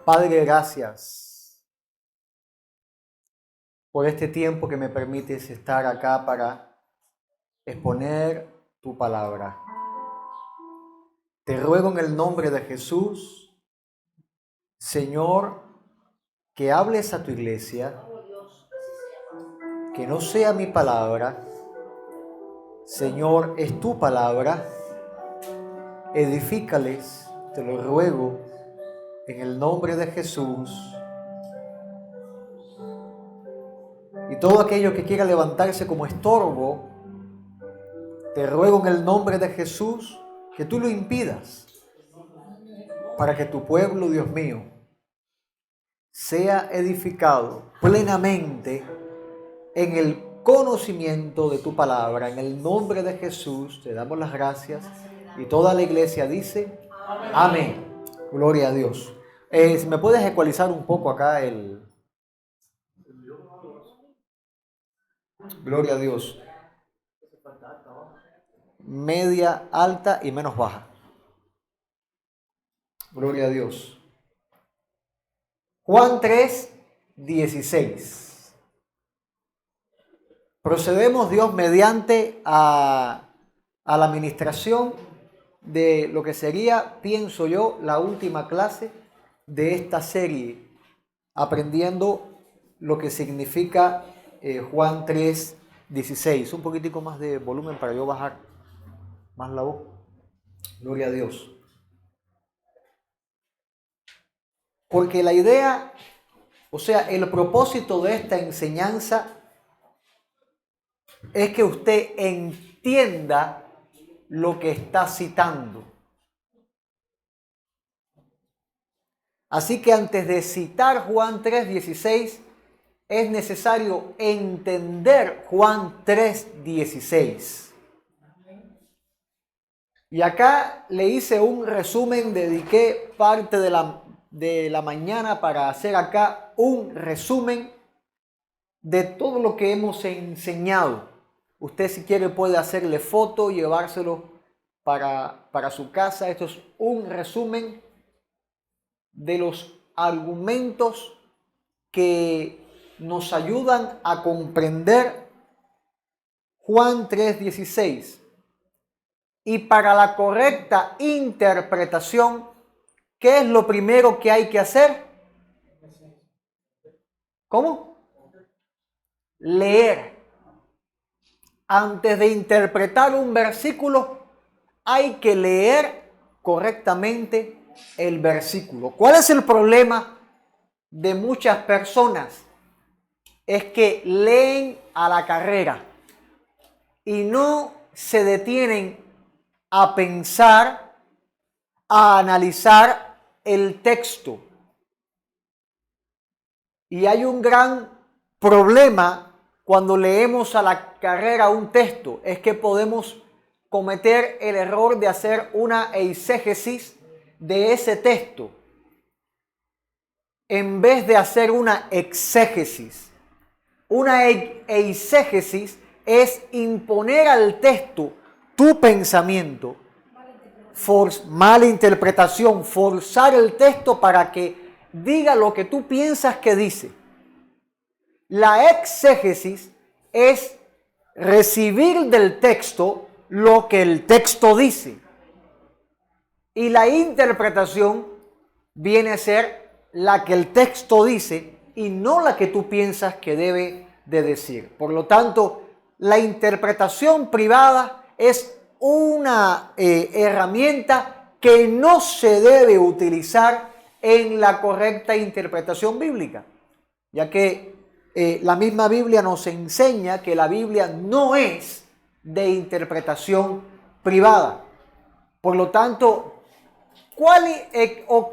Padre, gracias por este tiempo que me permites estar acá para exponer tu palabra. Te ruego en el nombre de Jesús, Señor, que hables a tu iglesia, que no sea mi palabra, Señor, es tu palabra. Edifícales, te lo ruego, en el nombre de Jesús. Y todo aquello que quiera levantarse como estorbo, te ruego en el nombre de Jesús que tú lo impidas, para que tu pueblo, Dios mío, sea edificado plenamente en el conocimiento de tu palabra. En el nombre de Jesús te damos las gracias. Y toda la iglesia dice, amén. Gloria a Dios. Si me puedes ecualizar un poco acá el... Gloria a Dios. Media, alta y menos baja. Gloria a Dios. Juan 3:16. Procedemos, Dios, mediante a la administración de lo que sería, pienso yo, la última clase de esta serie, aprendiendo lo que significa Juan 3:16. Un poquitico más de volumen para yo bajar más la voz. Gloria a Dios. Porque la idea, o sea, el propósito de esta enseñanza es que usted entienda lo que está citando. Así que antes de citar Juan 3:16, es necesario entender Juan 3:16. Y acá le hice un resumen, dediqué parte de la mañana para hacer acá un resumen de todo lo que hemos enseñado. Usted, si quiere, puede hacerle foto y llevárselo para su casa. Esto es un resumen de los argumentos que nos ayudan a comprender Juan 3:16. Y para la correcta interpretación, ¿qué es lo primero que hay que hacer? ¿Cómo? Leer. Antes de interpretar un versículo, hay que leer correctamente el versículo. ¿Cuál es el problema de muchas personas? Es que leen a la carrera y no se detienen a pensar, a analizar el texto. Y hay un gran problema cuando leemos a la carrera un texto, es que podemos cometer el error de hacer una eisegesis de ese texto en vez de hacer una exégesis. Una eisegesis es imponer al texto tu pensamiento, mala interpretación, forzar el texto para que diga lo que tú piensas que dice. La exégesis es recibir del texto lo que el texto dice. Y la interpretación viene a ser la que el texto dice y no la que tú piensas que debe de decir. Por lo tanto, la interpretación privada es una herramienta que no se debe utilizar en la correcta interpretación bíblica, ya que la misma Biblia nos enseña que la Biblia no es de interpretación privada. Por lo tanto,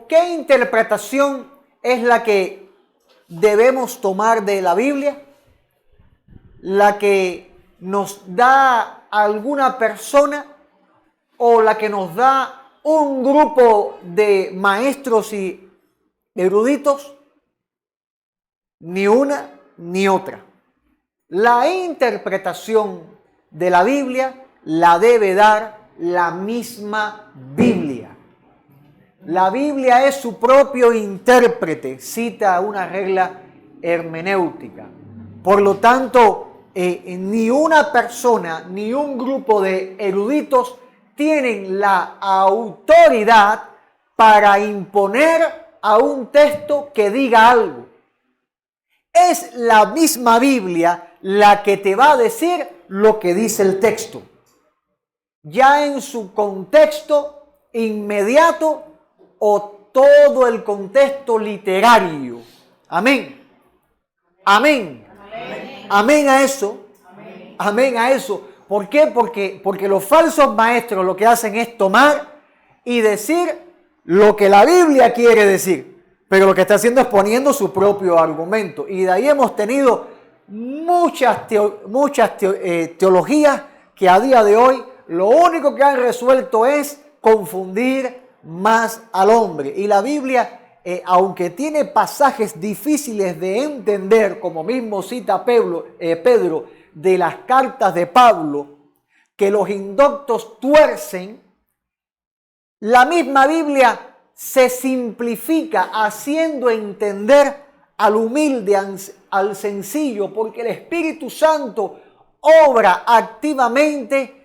¿qué interpretación es la que debemos tomar de la Biblia? ¿La que nos da alguna persona o la que nos da un grupo de maestros y eruditos? Ni una ni otra. La interpretación de la Biblia la debe dar la misma Biblia. La Biblia es su propio intérprete, cita una regla hermenéutica. Por lo tanto, ni una persona ni un grupo de eruditos tienen la autoridad para imponer a un texto que diga algo. Es la misma Biblia la que te va a decir lo que dice el texto. Ya en su contexto inmediato o todo el contexto literario. Amén. Amén. Amén, amén a eso. Amén. Amén a eso. ¿Por qué? Porque los falsos maestros lo que hacen es tomar y decir lo que la Biblia quiere decir. Pero lo que está haciendo es poniendo su propio argumento. Y de ahí hemos tenido muchas teologías que a día de hoy lo único que han resuelto es confundir más al hombre. Y la Biblia, aunque tiene pasajes difíciles de entender, como mismo cita Pedro, de las cartas de Pablo, que los indoctos tuercen, la misma Biblia se simplifica haciendo entender al humilde, al sencillo, porque el Espíritu Santo obra activamente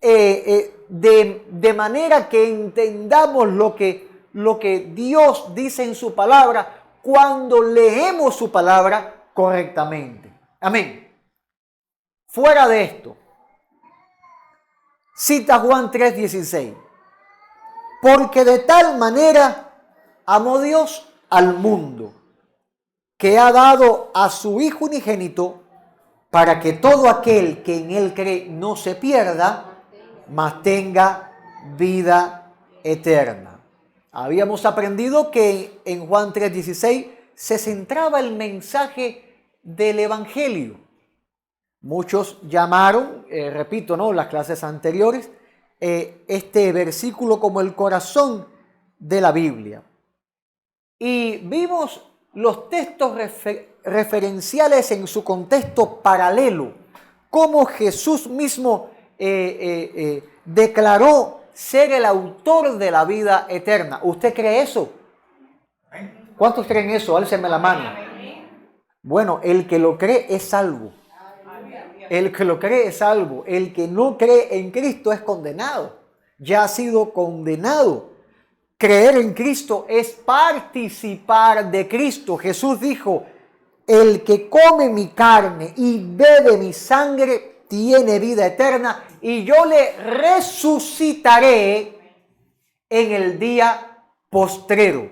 de manera que entendamos lo que Dios dice en su palabra cuando leemos su palabra correctamente. Amén. Fuera de esto, cita Juan 3:16. Porque de tal manera amó Dios al mundo, que ha dado a su Hijo unigénito, para que todo aquel que en Él cree no se pierda, mas tenga vida eterna. Habíamos aprendido que en Juan 3:16 se centraba el mensaje del Evangelio. Muchos llamaron, repito, ¿no?, las clases anteriores, este versículo como el corazón de la Biblia. Y vimos los textos referenciales en su contexto paralelo, como Jesús mismo declaró ser el autor de la vida eterna. ¿Usted cree eso? ¿Cuántos creen eso? Álceme la mano. Bueno, el que lo cree es salvo. El que lo cree es salvo. El que no cree en Cristo es condenado. Ya ha sido condenado. Creer en Cristo es participar de Cristo. Jesús dijo, el que come mi carne y bebe mi sangre tiene vida eterna y yo le resucitaré en el día postrero.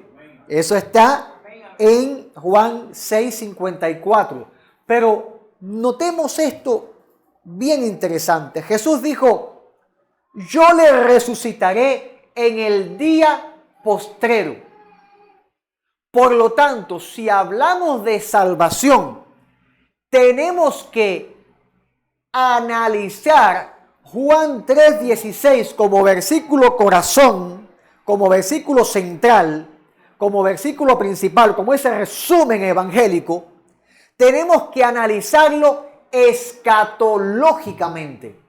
Eso está en Juan 6:54. Pero notemos esto bien interesante. Jesús dijo, yo le resucitaré en el día postrero. Por lo tanto, si hablamos de salvación, tenemos que analizar Juan 3:16 como versículo corazón, como versículo central, como versículo principal, como ese resumen evangélico. Tenemos que analizarlo escatológicamente.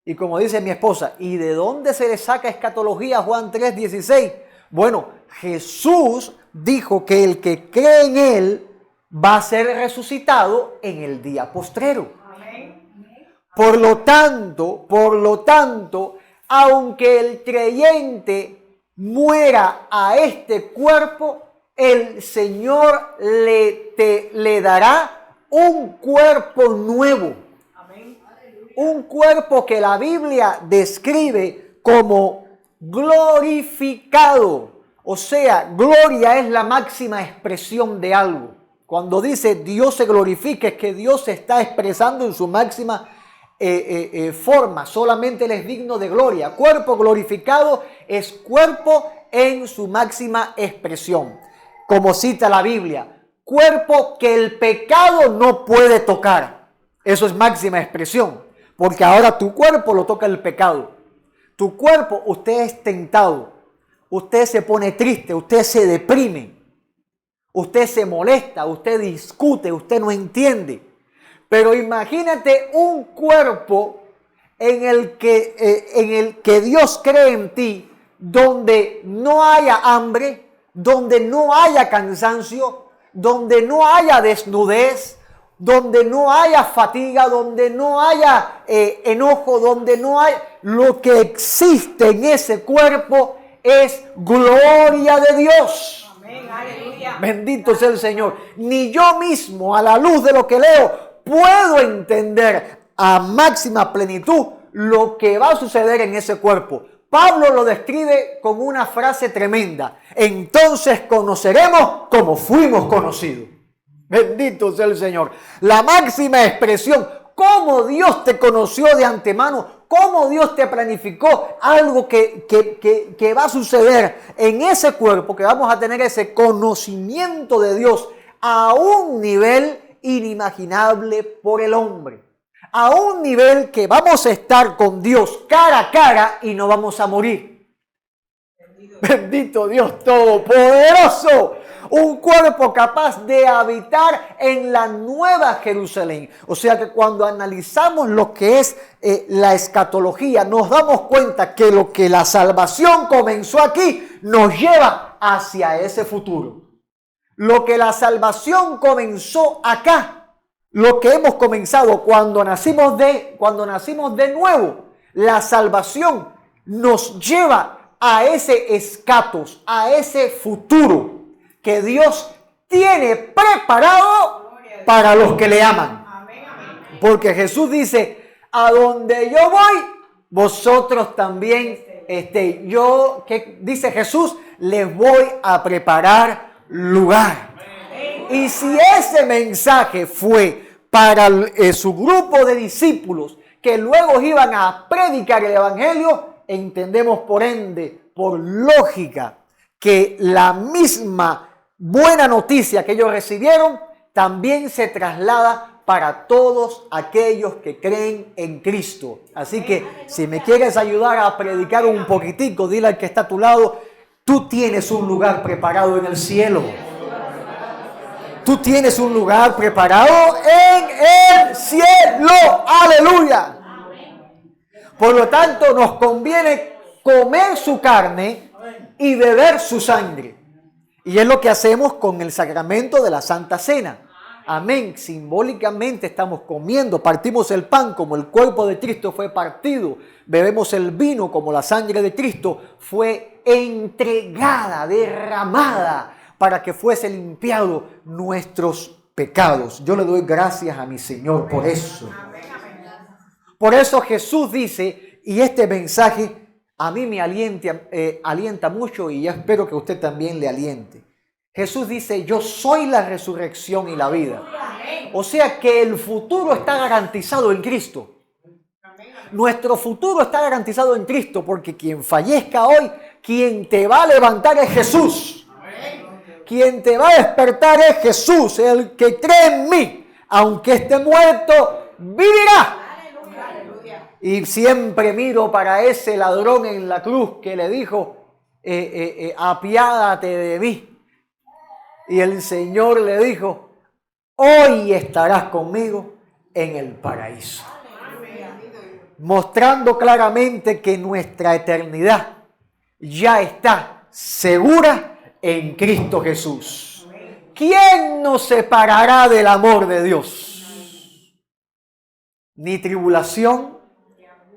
Y como dice mi esposa, ¿y de dónde se le saca escatología a Juan 3:16? Bueno, Jesús dijo que el que cree en Él va a ser resucitado en el día postrero. Por lo tanto, aunque el creyente muera a este cuerpo, el Señor le dará un cuerpo nuevo. Un cuerpo que la Biblia describe como glorificado. O sea, gloria es la máxima expresión de algo. Cuando dice Dios se glorifica, es que Dios se está expresando en su máxima forma. Solamente Él es digno de gloria. Cuerpo glorificado es cuerpo en su máxima expresión. Como cita la Biblia, cuerpo que el pecado no puede tocar. Eso es máxima expresión, porque ahora tu cuerpo lo toca el pecado. Tu cuerpo, usted es tentado, usted se pone triste, usted se deprime, usted se molesta, usted discute, usted no entiende. Pero imagínate un cuerpo en el que Dios cree en ti, donde no haya hambre, donde no haya cansancio, donde no haya desnudez, donde no haya fatiga, donde no haya enojo, donde no hay... Lo que existe en ese cuerpo es gloria de Dios. Amén, aleluya. Bendito sea el Señor. Ni yo mismo, a la luz de lo que leo, puedo entender a máxima plenitud lo que va a suceder en ese cuerpo. Pablo lo describe con una frase tremenda. Entonces conoceremos como fuimos conocidos. Bendito sea el Señor. La máxima expresión, cómo Dios te conoció de antemano, cómo Dios te planificó algo que va a suceder en ese cuerpo, que vamos a tener ese conocimiento de Dios a un nivel inimaginable por el hombre. A un nivel que vamos a estar con Dios cara a cara y no vamos a morir. Bendito Dios Todopoderoso. Un cuerpo capaz de habitar en la nueva Jerusalén. O sea que cuando analizamos lo que es la escatología, nos damos cuenta que lo que la salvación comenzó aquí nos lleva hacia ese futuro. Lo que la salvación comenzó acá, lo que hemos comenzado cuando nacimos de nuevo, la salvación nos lleva a ese escatos, a ese futuro que Dios tiene preparado para los que le aman. Porque Jesús dice, a donde yo voy, vosotros también estéis. ¿Qué dice Jesús? Les voy a preparar lugar. Y si ese mensaje fue para su grupo de discípulos que luego iban a predicar el evangelio, entendemos por ende, por lógica, que la misma buena noticia que ellos recibieron también se traslada para todos aquellos que creen en Cristo. Así que si me quieres ayudar a predicar un poquitico, dile al que está a tu lado, tú tienes un lugar preparado en el cielo. Tú tienes un lugar preparado en el cielo. ¡Aleluya! Por lo tanto, nos conviene comer su carne y beber su sangre. Y es lo que hacemos con el sacramento de la Santa Cena. Amén. Simbólicamente estamos comiendo, partimos el pan como el cuerpo de Cristo fue partido. Bebemos el vino como la sangre de Cristo fue entregada, derramada, para que fuese limpiado nuestros pecados. Yo le doy gracias a mi Señor por eso. Por eso Jesús dice, y este mensaje a mí me alienta mucho y yo espero que a usted también le aliente. Jesús dice, yo soy la resurrección y la vida. O sea que el futuro está garantizado en Cristo. Nuestro futuro está garantizado en Cristo porque quien fallezca hoy, quien te va a levantar es Jesús. Quien te va a despertar es Jesús, el que cree en mí. Aunque esté muerto, vivirá. Y siempre miro para ese ladrón en la cruz que le dijo, apiádate de mí. Y el Señor le dijo, hoy estarás conmigo en el paraíso. Mostrando claramente que nuestra eternidad ya está segura en Cristo Jesús. ¿Quién nos separará del amor de Dios? Ni tribulación,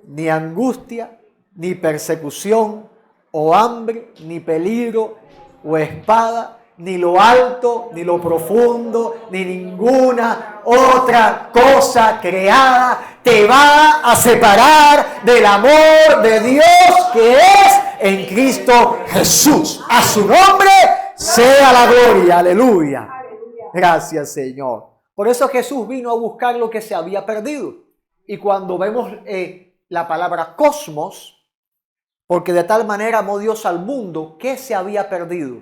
ni angustia, ni persecución, o hambre, ni peligro, o espada, ni lo alto, ni lo profundo, ni ninguna otra cosa creada te va a separar del amor de Dios que es en Cristo Jesús. A su nombre sea la gloria. Aleluya. Gracias, Señor. Por eso Jesús vino a buscar lo que se había perdido. Y cuando vemos la palabra cosmos, porque de tal manera amó Dios al mundo, ¿qué se había perdido?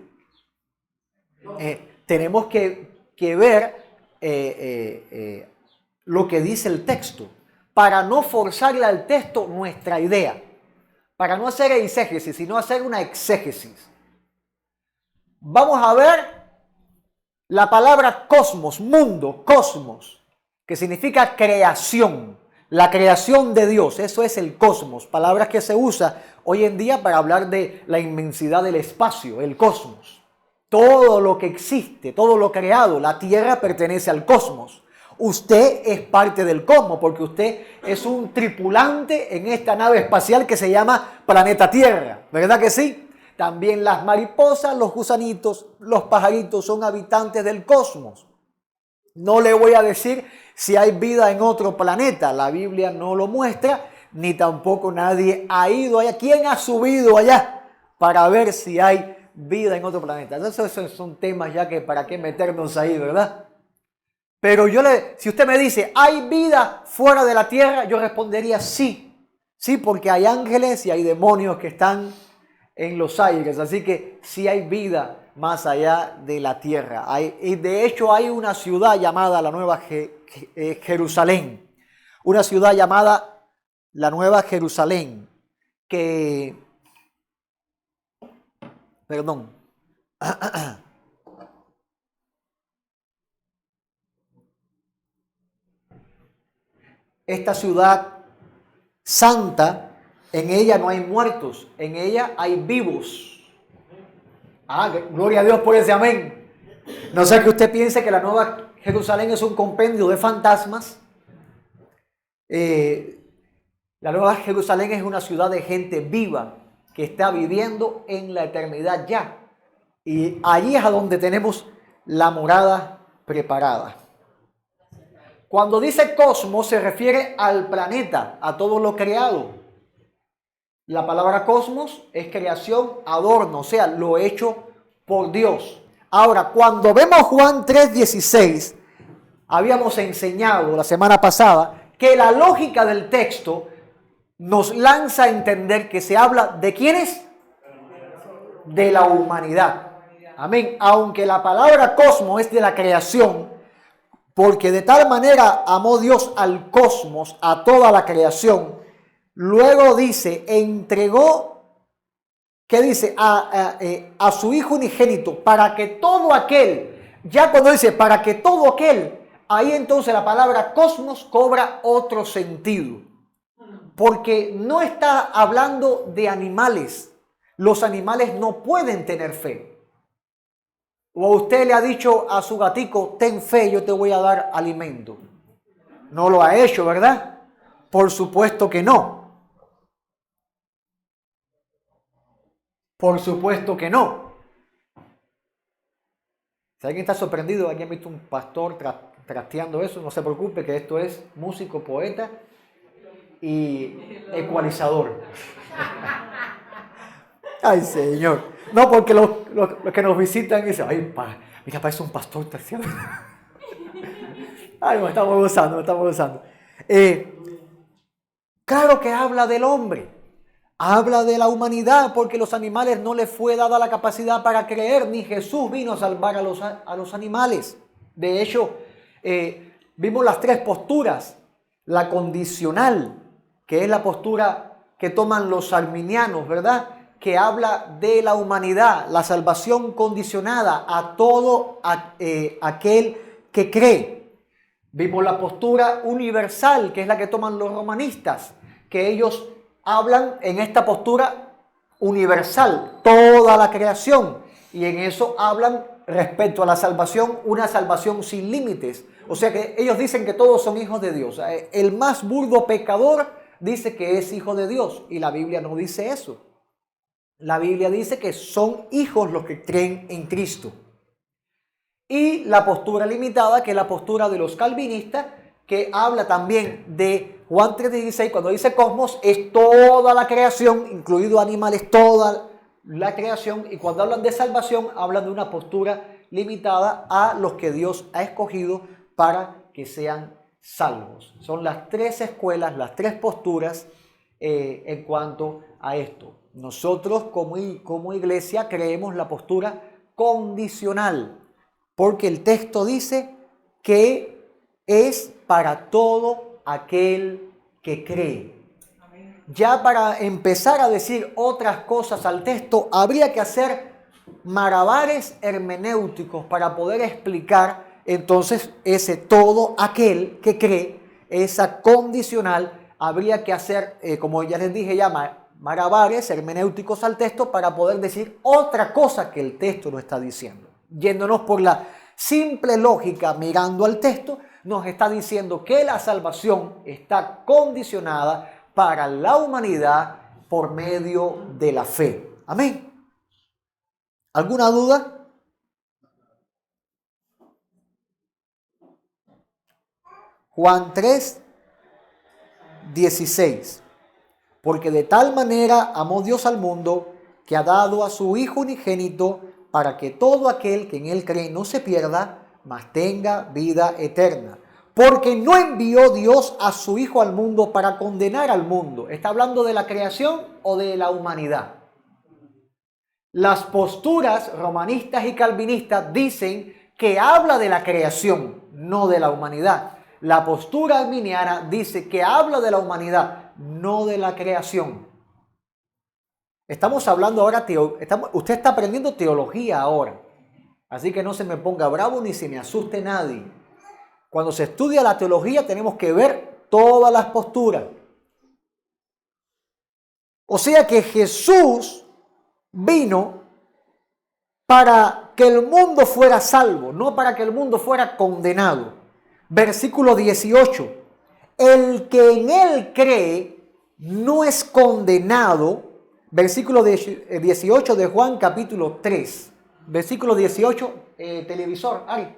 Tenemos que ver lo que dice el texto, para no forzarle al texto nuestra idea, para no hacer eisegesis, sino hacer una exégesis. Vamos a ver la palabra cosmos, mundo, cosmos, que significa creación. La creación de Dios, eso es el cosmos, palabras que se usa hoy en día para hablar de la inmensidad del espacio, el cosmos. Todo lo que existe, todo lo creado, la Tierra pertenece al cosmos. Usted es parte del cosmos porque usted es un tripulante en esta nave espacial que se llama planeta Tierra, ¿verdad que sí? También las mariposas, los gusanitos, los pajaritos son habitantes del cosmos. No le voy a decir si hay vida en otro planeta, la Biblia no lo muestra, ni tampoco nadie ha ido allá. ¿Quién ha subido allá para ver si hay vida en otro planeta? Entonces esos son temas ya que para qué meternos ahí, ¿verdad? Pero si usted me dice, ¿hay vida fuera de la tierra? Yo respondería sí. Sí, porque hay ángeles y hay demonios que están en los aires. Así que sí hay vida más allá de la tierra. Y de hecho hay una ciudad llamada la Nueva Jerusalén. Una ciudad llamada la Nueva Jerusalén. Perdón. Esta ciudad santa, en ella no hay muertos, en ella hay vivos. Gloria a Dios por ese amén. No sé que usted piense que la Nueva Jerusalén es un compendio de fantasmas. La Nueva Jerusalén es una ciudad de gente viva que está viviendo en la eternidad ya. Y allí es a donde tenemos la morada preparada. Cuando dice cosmos se refiere al planeta, a todo lo creado. La palabra cosmos es creación, adorno, o sea, lo hecho por Dios. Ahora, cuando vemos Juan 3:16, habíamos enseñado la semana pasada que la lógica del texto nos lanza a entender que se habla de ¿quiénes? De la humanidad. Amén. Aunque la palabra cosmos es de la creación, porque de tal manera amó Dios al cosmos, a toda la creación. Luego dice, entregó, ¿qué dice? A su Hijo unigénito, para que todo aquel, ya cuando dice para que todo aquel, ahí entonces la palabra cosmos cobra otro sentido. Porque no está hablando de animales. Los animales no pueden tener fe. O usted le ha dicho a su gatico, ten fe, yo te voy a dar alimento. No lo ha hecho, ¿verdad? Por supuesto que no. Por supuesto que no. Si alguien está sorprendido, alguien ha visto un pastor trasteando eso, no se preocupe que esto es músico, poeta y ecualizador. Ay, Señor. No, porque los que nos visitan dicen, ay, mira, parece un pastor terciario. Ay, estamos gozando. Claro que habla del hombre. Habla de la humanidad, porque los animales no les fue dada la capacidad para creer, ni Jesús vino a salvar a los animales. De hecho, vimos las tres posturas. La condicional, que es la postura que toman los arminianos, ¿verdad?, que habla de la humanidad, la salvación condicionada a todo aquel que cree. Vimos la postura universal, que es la que toman los romanistas, que ellos hablan en esta postura universal, toda la creación, y en eso hablan respecto a la salvación, una salvación sin límites. O sea que ellos dicen que todos son hijos de Dios. El más burdo pecador dice que es hijo de Dios, y la Biblia no dice eso. La Biblia dice que son hijos los que creen en Cristo. Y la postura limitada, que es la postura de los calvinistas, que habla también de Juan 3:16, cuando dice cosmos, es toda la creación, incluido animales, toda la creación. Y cuando hablan de salvación, hablan de una postura limitada a los que Dios ha escogido para que sean salvos. Son las tres escuelas, las tres posturas en cuanto a esto. Nosotros como iglesia creemos la postura condicional, porque el texto dice que es para todo aquel que cree. Ya para empezar a decir otras cosas al texto, habría que hacer malabares hermenéuticos para poder explicar entonces ese todo aquel que cree esa condicional, habría que hacer, como ya les dije, malabares hermenéuticos al texto para poder decir otra cosa que el texto no está diciendo. Yéndonos por la simple lógica, mirando al texto, nos está diciendo que la salvación está condicionada para la humanidad por medio de la fe. Amén. ¿Alguna duda? Juan 3, 16. Porque de tal manera amó Dios al mundo que ha dado a su Hijo unigénito para que todo aquel que en él cree no se pierda, mas tenga vida eterna. Porque no envió Dios a su Hijo al mundo para condenar al mundo. ¿Está hablando de la creación o de la humanidad? Las posturas romanistas y calvinistas dicen que habla de la creación, no de la humanidad. La postura arminiana dice que habla de la humanidad, no de la creación. Estamos hablando ahora, usted está aprendiendo teología ahora. Así que no se me ponga bravo ni se me asuste nadie. Cuando se estudia la teología tenemos que ver todas las posturas. O sea que Jesús vino para que el mundo fuera salvo, no para que el mundo fuera condenado. Versículo 18. El que en él cree no es condenado. Versículo 18 de Juan capítulo 3. Versículo 18, televisor, Ari.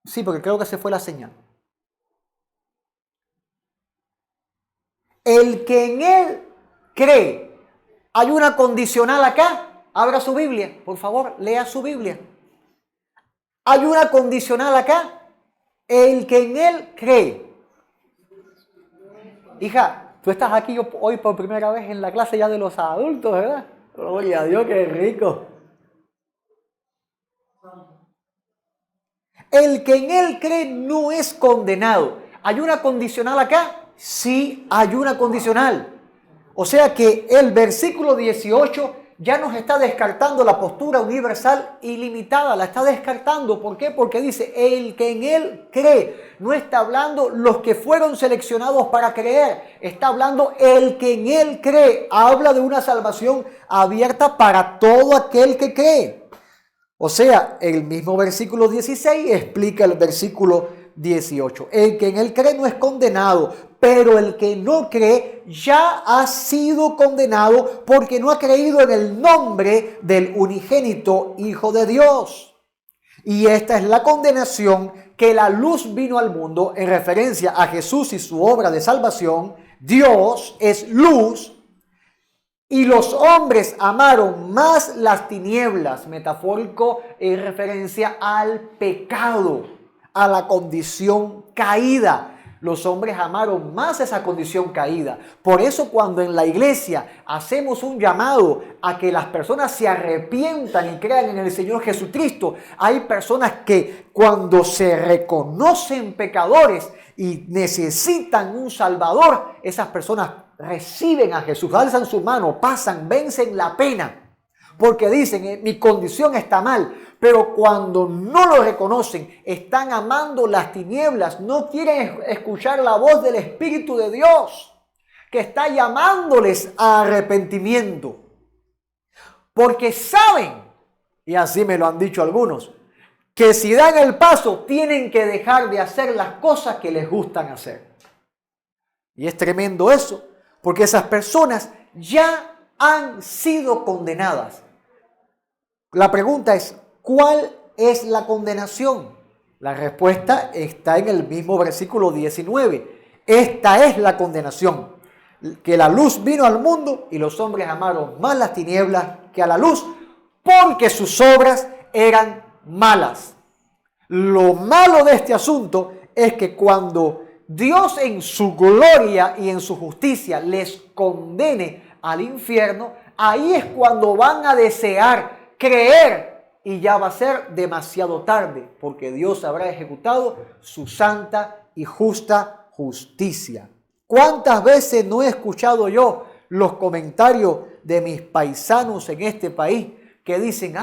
Sí, porque creo que se fue la señal. El que en él cree. Hay una condicional acá. Abra su Biblia, por favor, lea su Biblia. Hay una condicional acá. El que en él cree. Hija, tú estás aquí hoy por primera vez en la clase ya de los adultos, ¿verdad? Gloria a Dios, qué rico. El que en él cree no es condenado. ¿Hay una condicional acá? Sí, hay una condicional. O sea que el versículo 18 ya nos está descartando la postura universal ilimitada. La está descartando. ¿Por qué? Porque dice, el que en él cree. No está hablando los que fueron seleccionados para creer. Está hablando el que en él cree. Habla de una salvación abierta para todo aquel que cree. O sea, el mismo versículo 16 explica el versículo 18. El que en él cree no es condenado, pero el que no cree ya ha sido condenado porque no ha creído en el nombre del unigénito Hijo de Dios. Y esta es la condenación, que la luz vino al mundo en referencia a Jesús y su obra de salvación. Dios es luz. Y los hombres amaron más las tinieblas, metafórico en referencia al pecado, a la condición caída. Los hombres amaron más esa condición caída. Por eso cuando en la iglesia hacemos un llamado a que las personas se arrepientan y crean en el Señor Jesucristo, hay personas que cuando se reconocen pecadores y necesitan un Salvador, esas personas reciben a Jesús, alzan su mano, pasan, vencen la pena, porque dicen, mi condición está mal. Pero cuando no lo reconocen, están amando las tinieblas, no quieren escuchar la voz del Espíritu de Dios, que está llamándoles a arrepentimiento. Porque saben, y así me lo han dicho algunos, que si dan el paso, tienen que dejar de hacer las cosas que les gustan hacer. Y es tremendo eso, porque esas personas ya han sido condenadas. La pregunta es, ¿cuál es la condenación? La respuesta está en el mismo versículo 19. Esta es la condenación, que la luz vino al mundo y los hombres amaron más las tinieblas que a la luz, porque sus obras eran malas. Lo malo de este asunto es que cuando Dios en su gloria y en su justicia les condene al infierno, ahí es cuando van a desear creer y ya va a ser demasiado tarde, porque Dios habrá ejecutado su santa y justa justicia. ¿Cuántas veces no he escuchado yo los comentarios de mis paisanos en este país que dicen,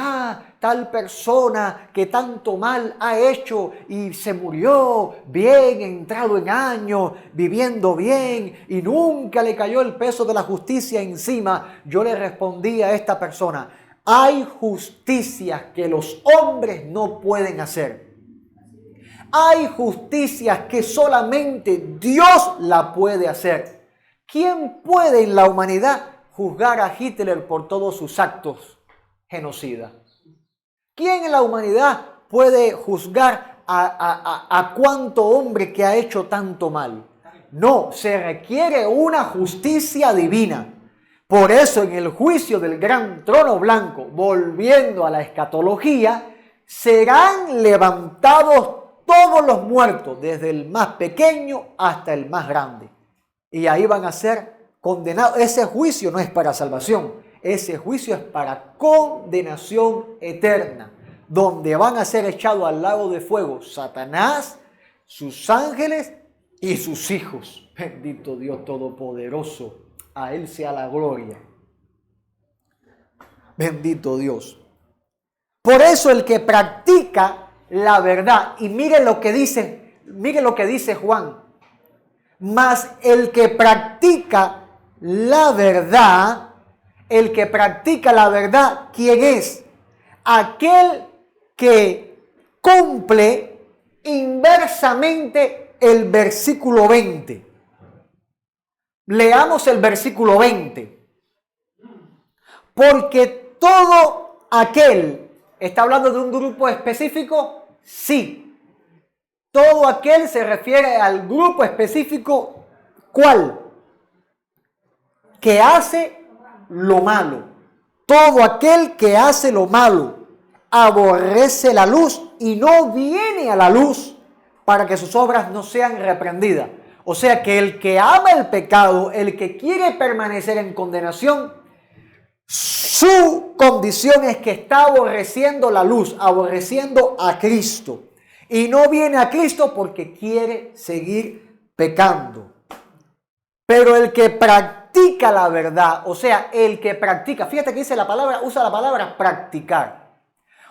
tal persona que tanto mal ha hecho y se murió bien, entrado en años, viviendo bien y nunca le cayó el peso de la justicia encima. Yo le respondí a esta persona, hay justicias que los hombres no pueden hacer. Hay justicias que solamente Dios la puede hacer. ¿Quién puede en la humanidad juzgar a Hitler por todos sus actos genocidas? ¿Quién en la humanidad puede juzgar a cuánto hombre que ha hecho tanto mal? No, se requiere una justicia divina. Por eso en el juicio del gran trono blanco, volviendo a la escatología, serán levantados todos los muertos, desde el más pequeño hasta el más grande. Y ahí van a ser condenados. Ese juicio no es para salvación. Ese juicio es para condenación eterna, donde van a ser echados al lago de fuego Satanás, sus ángeles y sus hijos. Bendito Dios Todopoderoso. A Él sea la gloria. Bendito Dios. Por eso el que practica la verdad, y mire lo que dice Juan, mas el que practica la verdad, ¿quién es? Aquel que cumple inversamente el versículo 20. Leamos el versículo 20. Porque todo aquel, ¿está hablando de un grupo específico? Sí. Todo aquel se refiere al grupo específico, ¿cuál? Que hace lo malo. Todo aquel que hace lo malo aborrece la luz y no viene a la luz para que sus obras no sean reprendidas. O sea que el que ama el pecado, el que quiere permanecer en condenación, su condición es que está aborreciendo la luz, aborreciendo a Cristo. Y no viene a Cristo porque quiere seguir pecando. Pero el que practica la verdad, o sea, el que practica, fíjate que usa la palabra practicar.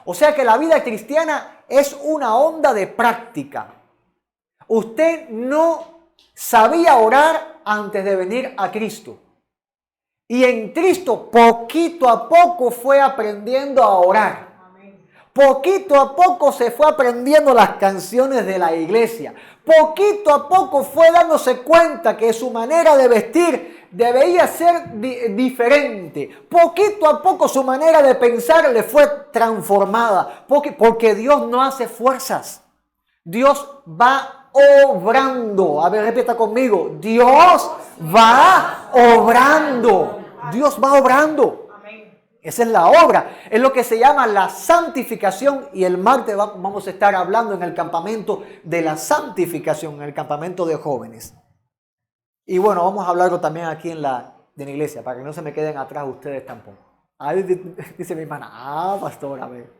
O sea que la vida cristiana es una onda de práctica. Usted no sabía orar antes de venir a Cristo. Y en Cristo poquito a poco fue aprendiendo a orar. Poquito a poco se fue aprendiendo las canciones de la iglesia. Poquito a poco fue dándose cuenta que su manera de vestir debía ser diferente. Poquito a poco su manera de pensar le fue transformada. Porque Dios no hace fuerzas. Dios va obrando. A ver, repita conmigo. Dios va obrando. Dios va obrando. Esa es la obra. Es lo que se llama la santificación. Y el martes vamos a estar hablando en el campamento de la santificación, en el campamento de jóvenes. Y bueno, vamos a hablarlo también aquí en la iglesia, para que no se me queden atrás ustedes tampoco. Ahí dice mi hermana, pastor, a ver.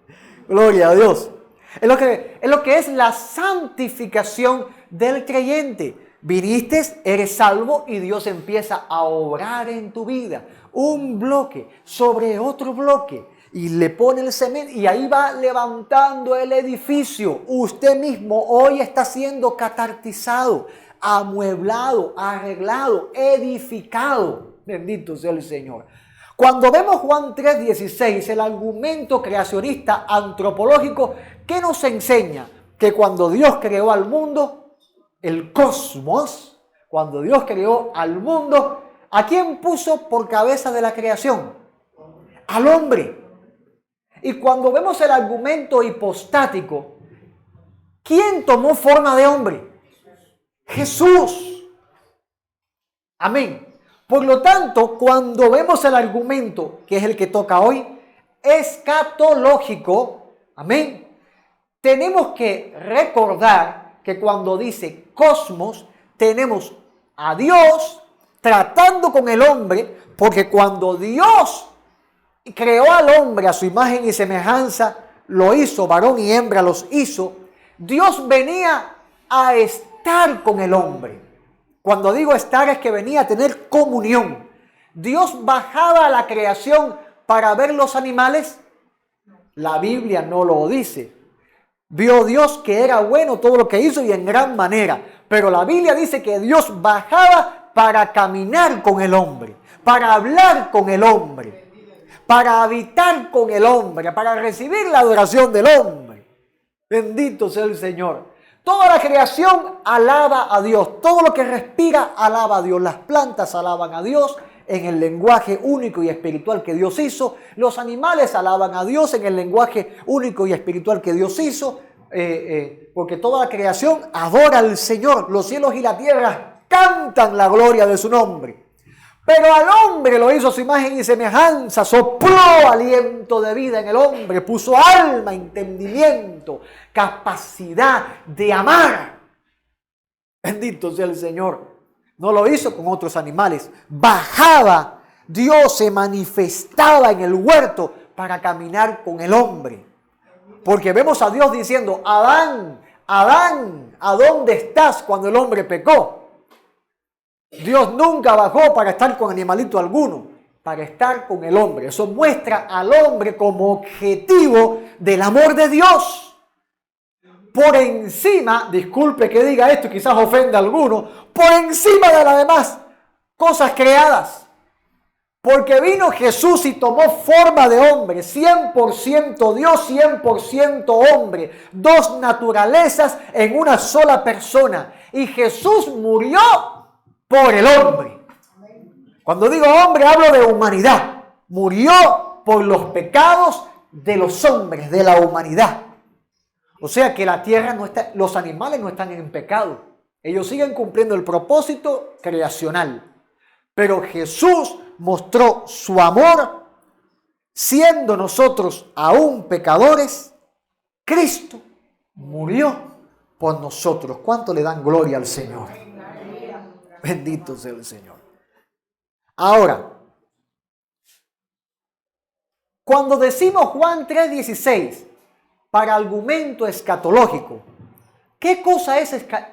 Gloria a Dios. Es lo que es la santificación del creyente. Viniste, eres salvo y Dios empieza a obrar en tu vida. Un bloque sobre otro bloque. Y le pone el cemento y ahí va levantando el edificio. Usted mismo hoy está siendo catartizado, amueblado, arreglado, edificado. Bendito sea el Señor. Cuando vemos Juan 3:16, el argumento creacionista antropológico, ¿qué nos enseña? Que cuando Dios creó al mundo, el cosmos, cuando Dios creó al mundo, ¿a quién puso por cabeza de la creación? Al hombre. Y cuando vemos el argumento hipostático, ¿quién tomó forma de hombre? Jesús. Amén. Por lo tanto, cuando vemos el argumento, que es el que toca hoy, escatológico, amén, tenemos que recordar que cuando dice cosmos, tenemos a Dios tratando con el hombre, porque cuando Dios creó al hombre a su imagen y semejanza, lo hizo, varón y hembra los hizo, Dios venía a estar con el hombre. Cuando digo estar es que venía a tener comunión. Dios bajaba a la creación para ver los animales. La Biblia no lo dice. Vio Dios que era bueno todo lo que hizo y en gran manera. Pero la Biblia dice que Dios bajaba para caminar con el hombre, para hablar con el hombre, para habitar con el hombre, para recibir la adoración del hombre. Bendito sea el Señor. Toda la creación alaba a Dios. Todo lo que respira alaba a Dios. Las plantas alaban a Dios en el lenguaje único y espiritual que Dios hizo. Los animales alaban a Dios en el lenguaje único y espiritual que Dios hizo. Porque toda la creación adora al Señor. Los cielos y la tierra cantan la gloria de su nombre. Pero al hombre lo hizo a su imagen y semejanza, sopló aliento de vida en el hombre, puso alma, entendimiento, capacidad de amar. Bendito sea el Señor. No lo hizo con otros animales. Bajaba, Dios se manifestaba en el huerto para caminar con el hombre. Porque vemos a Dios diciendo, Adán, Adán, ¿a dónde estás cuando el hombre pecó? Dios nunca bajó para estar con animalito alguno, para estar con el hombre. Eso muestra al hombre como objetivo del amor de Dios. Por encima, disculpe que diga esto, quizás ofenda a alguno, por encima de las demás cosas creadas. Porque vino Jesús y tomó forma de hombre, 100% Dios, 100% hombre, dos naturalezas en una sola persona. Y Jesús murió por el hombre. Cuando digo hombre, hablo de humanidad. Murió por los pecados de los hombres, de la humanidad. O sea que la tierra no está, los animales no están en pecado. Ellos siguen cumpliendo el propósito creacional. Pero Jesús mostró su amor, siendo nosotros aún pecadores. Cristo murió por nosotros. ¿Cuánto le dan gloria al Señor? Bendito sea el Señor. Ahora, cuando decimos Juan 3:16 para argumento escatológico, ¿qué cosa es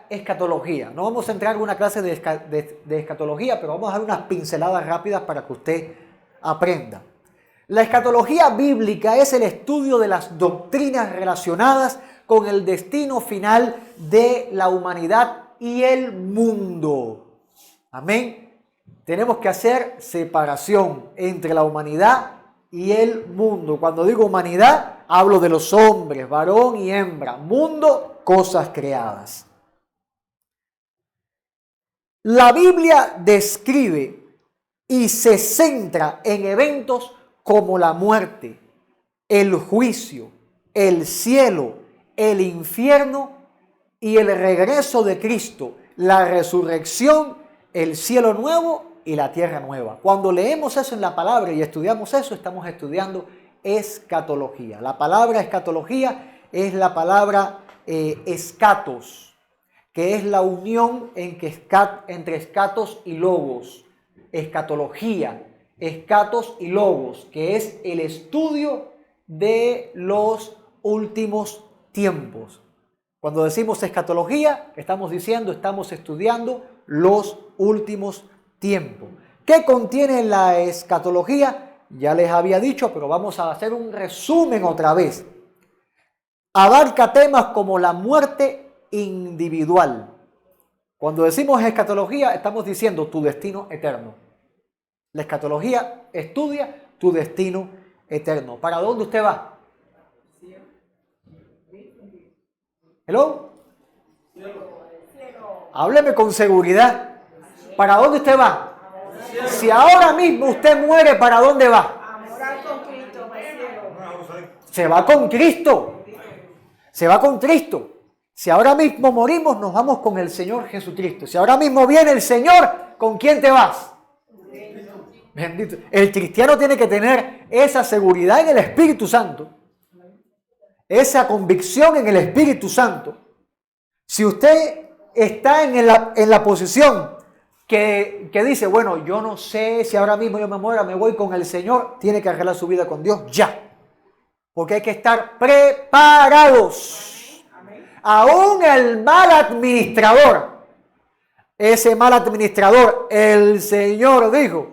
escatología? No vamos a entrar en una clase de escatología, pero vamos a dar unas pinceladas rápidas para que usted aprenda. La escatología bíblica es el estudio de las doctrinas relacionadas con el destino final de la humanidad y el mundo. Amén. Tenemos que hacer separación entre la humanidad y el mundo. Cuando digo humanidad, hablo de los hombres, varón y hembra. Mundo, cosas creadas. La Biblia describe y se centra en eventos como la muerte, el juicio, el cielo, el infierno y el regreso de Cristo, la resurrección, el cielo nuevo y la tierra nueva. Cuando leemos eso en la palabra y estudiamos eso, estamos estudiando escatología. La palabra escatología es la palabra escatos, que es la unión entre escatos y logos. Escatología, escatos y logos, que es el estudio de los últimos tiempos. Cuando decimos escatología, estamos estudiando los últimos tiempos. ¿Qué contiene la escatología? Ya les había dicho, pero vamos a hacer un resumen otra vez. Abarca temas como la muerte individual. Cuando decimos escatología, estamos diciendo tu destino eterno. La escatología estudia tu destino eterno. ¿Para dónde usted va? ¿Hello? Hábleme con seguridad. ¿Para dónde usted va? Si ahora mismo usted muere, ¿para dónde va? Se va con Cristo. Se va con Cristo. Si ahora mismo morimos, nos vamos con el Señor Jesucristo. Si ahora mismo viene el Señor, ¿con quién te vas? Bendito. El cristiano tiene que tener esa seguridad en el Espíritu Santo. Esa convicción en el Espíritu Santo. Si usted está en la posición que dice, bueno, yo no sé si ahora mismo yo me muera, me voy con el Señor, tiene que arreglar su vida con Dios ya. Porque hay que estar preparados. Aún el mal administrador, ese mal administrador, el Señor dijo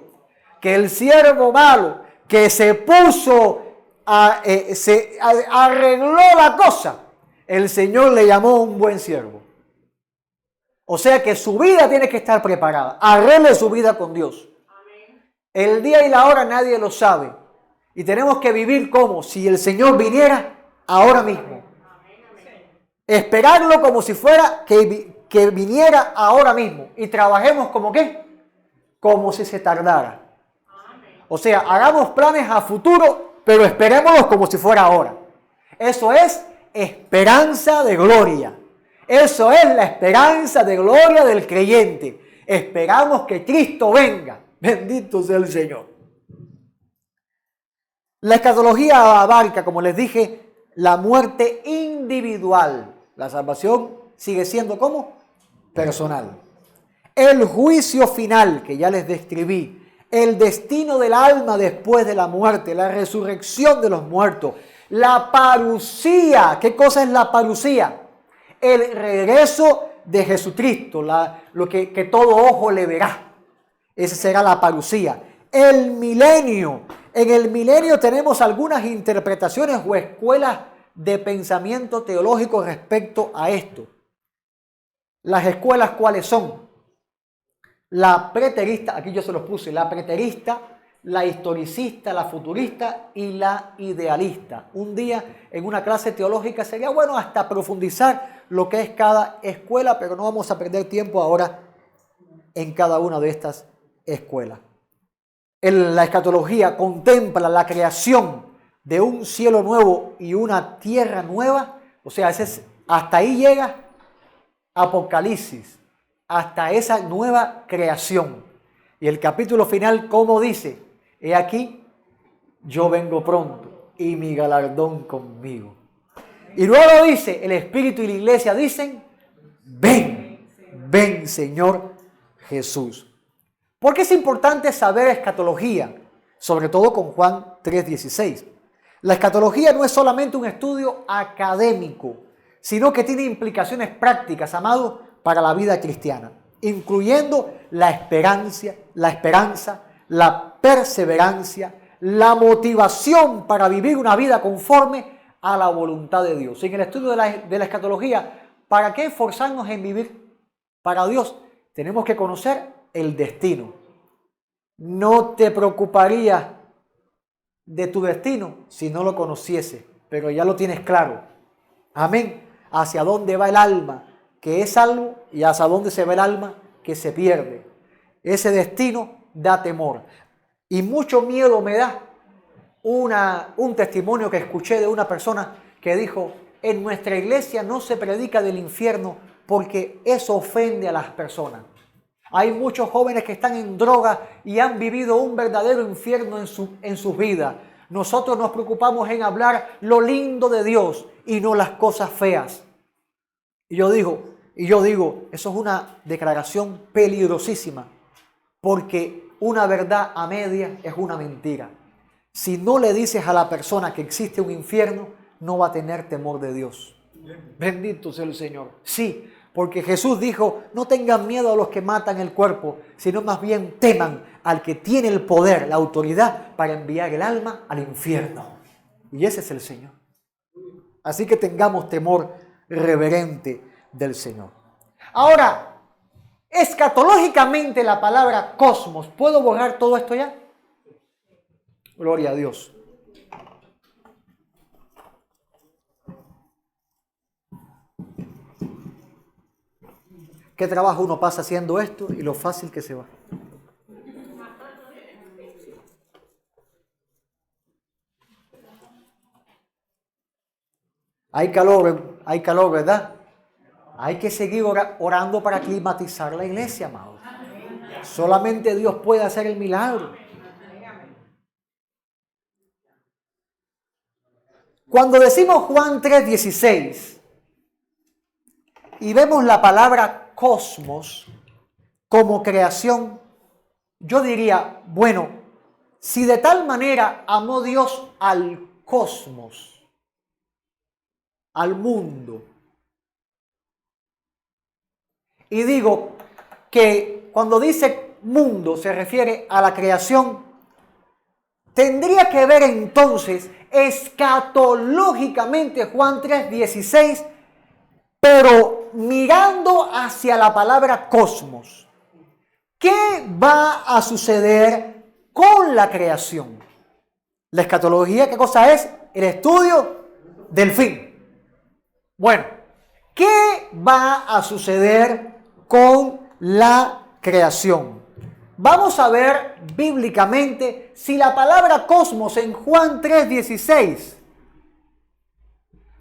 que el siervo malo que se puso arregló la cosa, el Señor le llamó un buen siervo. O sea que su vida tiene que estar preparada. Arregle su vida con Dios. El día y la hora nadie lo sabe. Y tenemos que vivir como si el Señor viniera ahora mismo. Esperarlo como si fuera que viniera ahora mismo. Y trabajemos como ¿qué? Como si se tardara. O sea, hagamos planes a futuro, pero esperémoslos como si fuera ahora. Eso es esperanza de gloria. Eso es la esperanza de gloria del creyente. Esperamos que Cristo venga. Bendito sea el Señor. La escatología abarca, como les dije, la muerte individual. La salvación sigue siendo ¿cómo? Personal. El juicio final, que ya les describí. El destino del alma después de la muerte. La resurrección de los muertos. La parusía. ¿Qué cosa es la parusía? El regreso de Jesucristo. Lo que todo ojo le verá. Esa será la parusía. El milenio. En el milenio tenemos algunas interpretaciones o escuelas de pensamiento teológico respecto a esto. Las escuelas, ¿cuáles son? La preterista, aquí yo se los puse, la preterista, la historicista, la futurista y la idealista. Un día en una clase teológica sería bueno hasta profundizar lo que es cada escuela, pero no vamos a perder tiempo ahora en cada una de estas escuelas. La escatología contempla la creación de un cielo nuevo y una tierra nueva. O sea, hasta ahí llega Apocalipsis, hasta esa nueva creación. Y el capítulo final, ¿cómo dice? He aquí, yo vengo pronto y mi galardón conmigo. Y luego dice, el Espíritu y la Iglesia dicen, ven, ven Señor Jesús. ¿Por qué es importante saber escatología? Sobre todo con Juan 3:16. La escatología no es solamente un estudio académico, sino que tiene implicaciones prácticas, amados, para la vida cristiana, incluyendo la esperanza, la perseverancia, la motivación para vivir una vida conforme a la voluntad de Dios. En el estudio de la escatología, ¿para qué esforzarnos en vivir para Dios? Tenemos que conocer el destino. No te preocuparías de tu destino si no lo conociese, pero ya lo tienes claro. Amén. Hacia dónde va el alma que es salvo y hacia dónde se va el alma que se pierde. Ese destino da temor. Y mucho miedo me da un testimonio que escuché de una persona que dijo, en nuestra iglesia no se predica del infierno porque eso ofende a las personas. Hay muchos jóvenes que están en droga y han vivido un verdadero infierno en sus vidas. Nosotros nos preocupamos en hablar lo lindo de Dios y no las cosas feas. Y yo digo, eso es una declaración peligrosísima, porque una verdad a media es una mentira. Si no le dices a la persona que existe un infierno, no va a tener temor de Dios. Bendito sea el Señor. Sí, porque Jesús dijo, no tengan miedo a los que matan el cuerpo, sino más bien teman al que tiene el poder, la autoridad para enviar el alma al infierno. Y ese es el Señor. Así que tengamos temor reverente del Señor. Ahora, escatológicamente la palabra cosmos, ¿puedo borrar todo esto ya? Gloria a Dios. ¿Qué trabajo uno pasa haciendo esto y lo fácil que se va? Hay calor, ¿verdad? Hay que seguir orando para climatizar la iglesia, amado. Solamente Dios puede hacer el milagro. Cuando decimos Juan 3:16 y vemos la palabra cosmos como creación, yo diría, bueno, si de tal manera amó Dios al cosmos, al mundo, y digo que cuando dice mundo se refiere a la creación tendría que ver entonces escatológicamente Juan 3:16, pero mirando hacia la palabra cosmos. ¿Qué va a suceder con la creación? La escatología, ¿qué cosa es? El estudio del fin. Bueno, ¿qué va a suceder con la creación? Vamos a ver bíblicamente si la palabra cosmos en Juan 3:16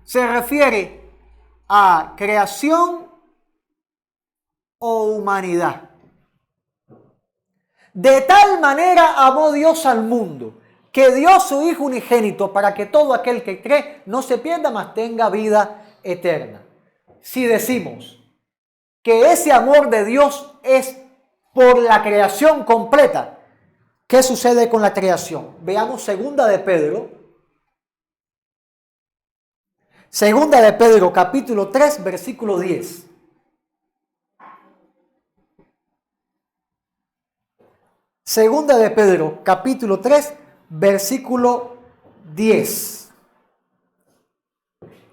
se refiere a creación o humanidad. De tal manera amó Dios al mundo, que dio su Hijo unigénito para que todo aquel que cree no se pierda, mas tenga vida eterna. Si decimos que ese amor de Dios es por la creación completa, ¿qué sucede con la creación? Veamos Segunda de Pedro capítulo 3, versículo 10. Segunda de Pedro capítulo 3, versículo 10.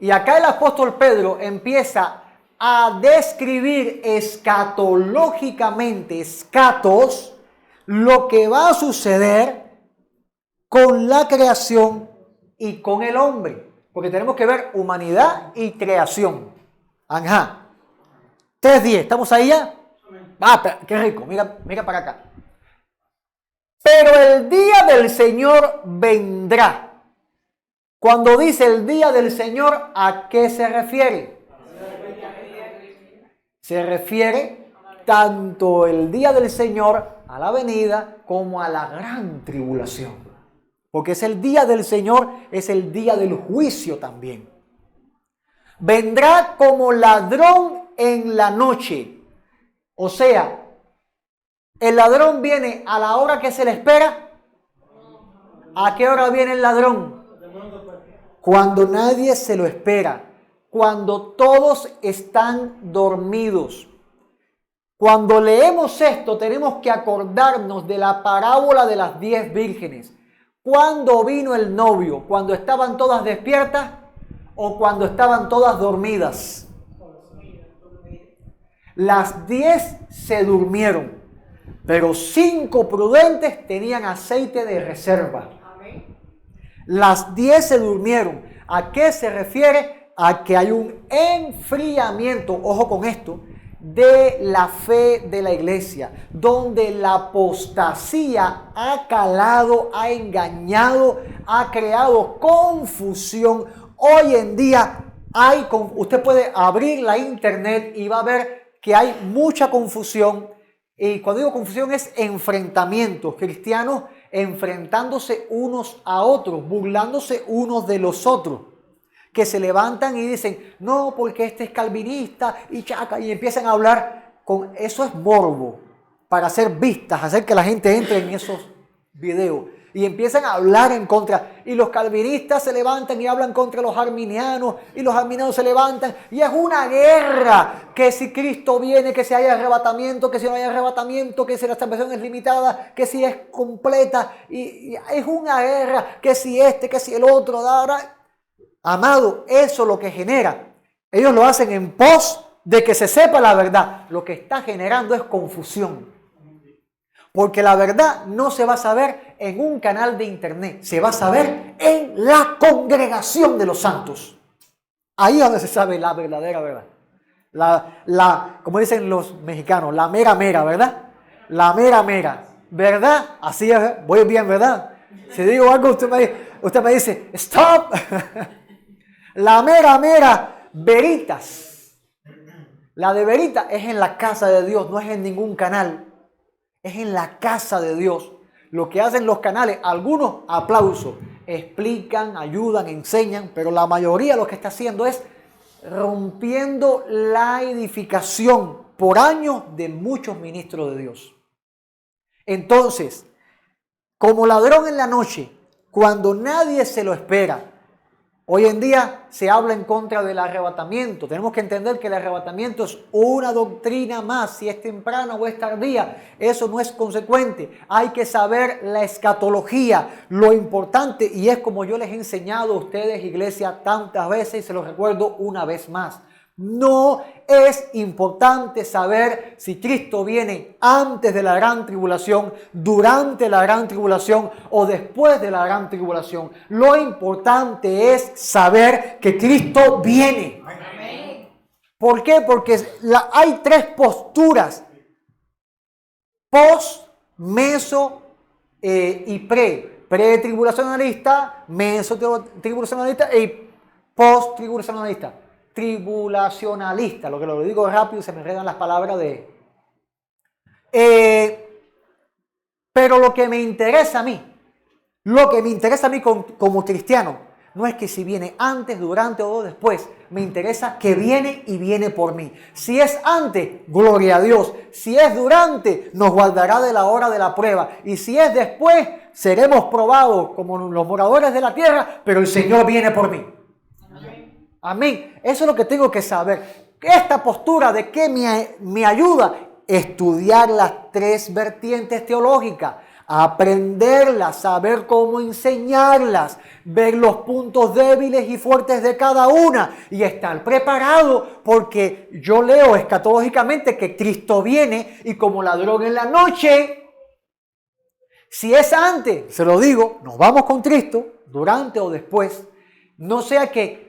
Y acá el apóstol Pedro empieza a describir escatológicamente, escatos, lo que va a suceder con la creación y con el hombre. Porque tenemos que ver humanidad y creación. Ajá. 3:10, ¿estamos ahí ya? Ah, qué rico, mira para acá. Pero el día del Señor vendrá. Cuando dice el día del Señor, ¿a qué se refiere? Se refiere tanto el día del Señor a la venida como a la gran tribulación. Porque es el día del Señor, es el día del juicio también. Vendrá como ladrón en la noche. O sea, el ladrón viene a la hora que se le espera. ¿A qué hora viene el ladrón? Cuando nadie se lo espera. Cuando todos están dormidos. Cuando leemos esto, tenemos que acordarnos de la parábola de las 10 vírgenes. ¿Cuándo vino el novio? ¿Cuando estaban todas despiertas o cuando estaban todas dormidas? Las 10 se durmieron, pero 5 prudentes tenían aceite de reserva. Las 10 se durmieron. ¿A qué se refiere? A que hay un enfriamiento, ojo con esto, de la fe de la iglesia, donde la apostasía ha calado, ha engañado, ha creado confusión. Hoy en día usted puede abrir la internet y va a ver que hay mucha confusión. Y cuando digo confusión es enfrentamientos, cristianos enfrentándose unos a otros, burlándose unos de los otros, que se levantan y dicen, no, porque este es calvinista y chaca, y empiezan a hablar con eso. Es morbo, para hacer vistas, hacer que la gente entre en esos videos. Y empiezan a hablar en contra. Y los calvinistas se levantan y hablan contra los arminianos. Y los arminianos se levantan. Y es una guerra. Que si Cristo viene, que si hay arrebatamiento, que si no hay arrebatamiento, que si la salvación es limitada, que si es completa. Y es una guerra. Que si que si el otro. Amado, eso lo que genera. Ellos lo hacen en pos de que se sepa la verdad. Lo que está generando es confusión. Porque la verdad no se va a saber en un canal de internet, se va a saber en la congregación de los santos. Ahí es donde se sabe la verdadera verdad. Como dicen los mexicanos, la mera mera, ¿verdad? La mera mera, ¿verdad? Así es, voy bien, ¿verdad? Si digo algo, usted me dice, stop. La mera mera, veritas. La de veritas es en la casa de Dios, no es en ningún canal. Es en la casa de Dios. Lo que hacen los canales, algunos aplausos, explican, ayudan, enseñan, pero la mayoría lo que está haciendo es rompiendo la edificación por años de muchos ministros de Dios. Entonces, como ladrón en la noche, cuando nadie se lo espera, Hoy en día se habla en contra del arrebatamiento. Tenemos que entender que el arrebatamiento es una doctrina más. Si es temprano o es tardía, eso no es consecuente. Hay que saber la escatología, lo importante, y es como yo les he enseñado a ustedes, iglesia, tantas veces, y se los recuerdo una vez más. No es importante saber si Cristo viene antes de la gran tribulación, durante la gran tribulación o después de la gran tribulación. Lo importante es saber que Cristo viene. Amén. ¿Por qué? Porque hay tres posturas: post, meso y pre. Pre-tribulacionalista, meso-tribulacionalista y post-tribulacionalista. Tribulacionalista, lo que lo digo rápido se me enredan las palabras pero lo que me interesa a mí como cristiano, no es que si viene antes, durante o después, me interesa que viene y viene por mí. Si es antes, gloria a Dios. Si es durante, nos guardará de la hora de la prueba. Y si es después, seremos probados como los moradores de la tierra, pero el Señor viene por mí. Amén. Eso es lo que tengo que saber. Esta postura de que me ayuda estudiar las tres vertientes teológicas, aprenderlas, saber cómo enseñarlas, ver los puntos débiles y fuertes de cada una y estar preparado, porque yo leo escatológicamente que Cristo viene y como ladrón en la noche. Si es antes, se lo digo, nos vamos con Cristo, durante o después, no sea que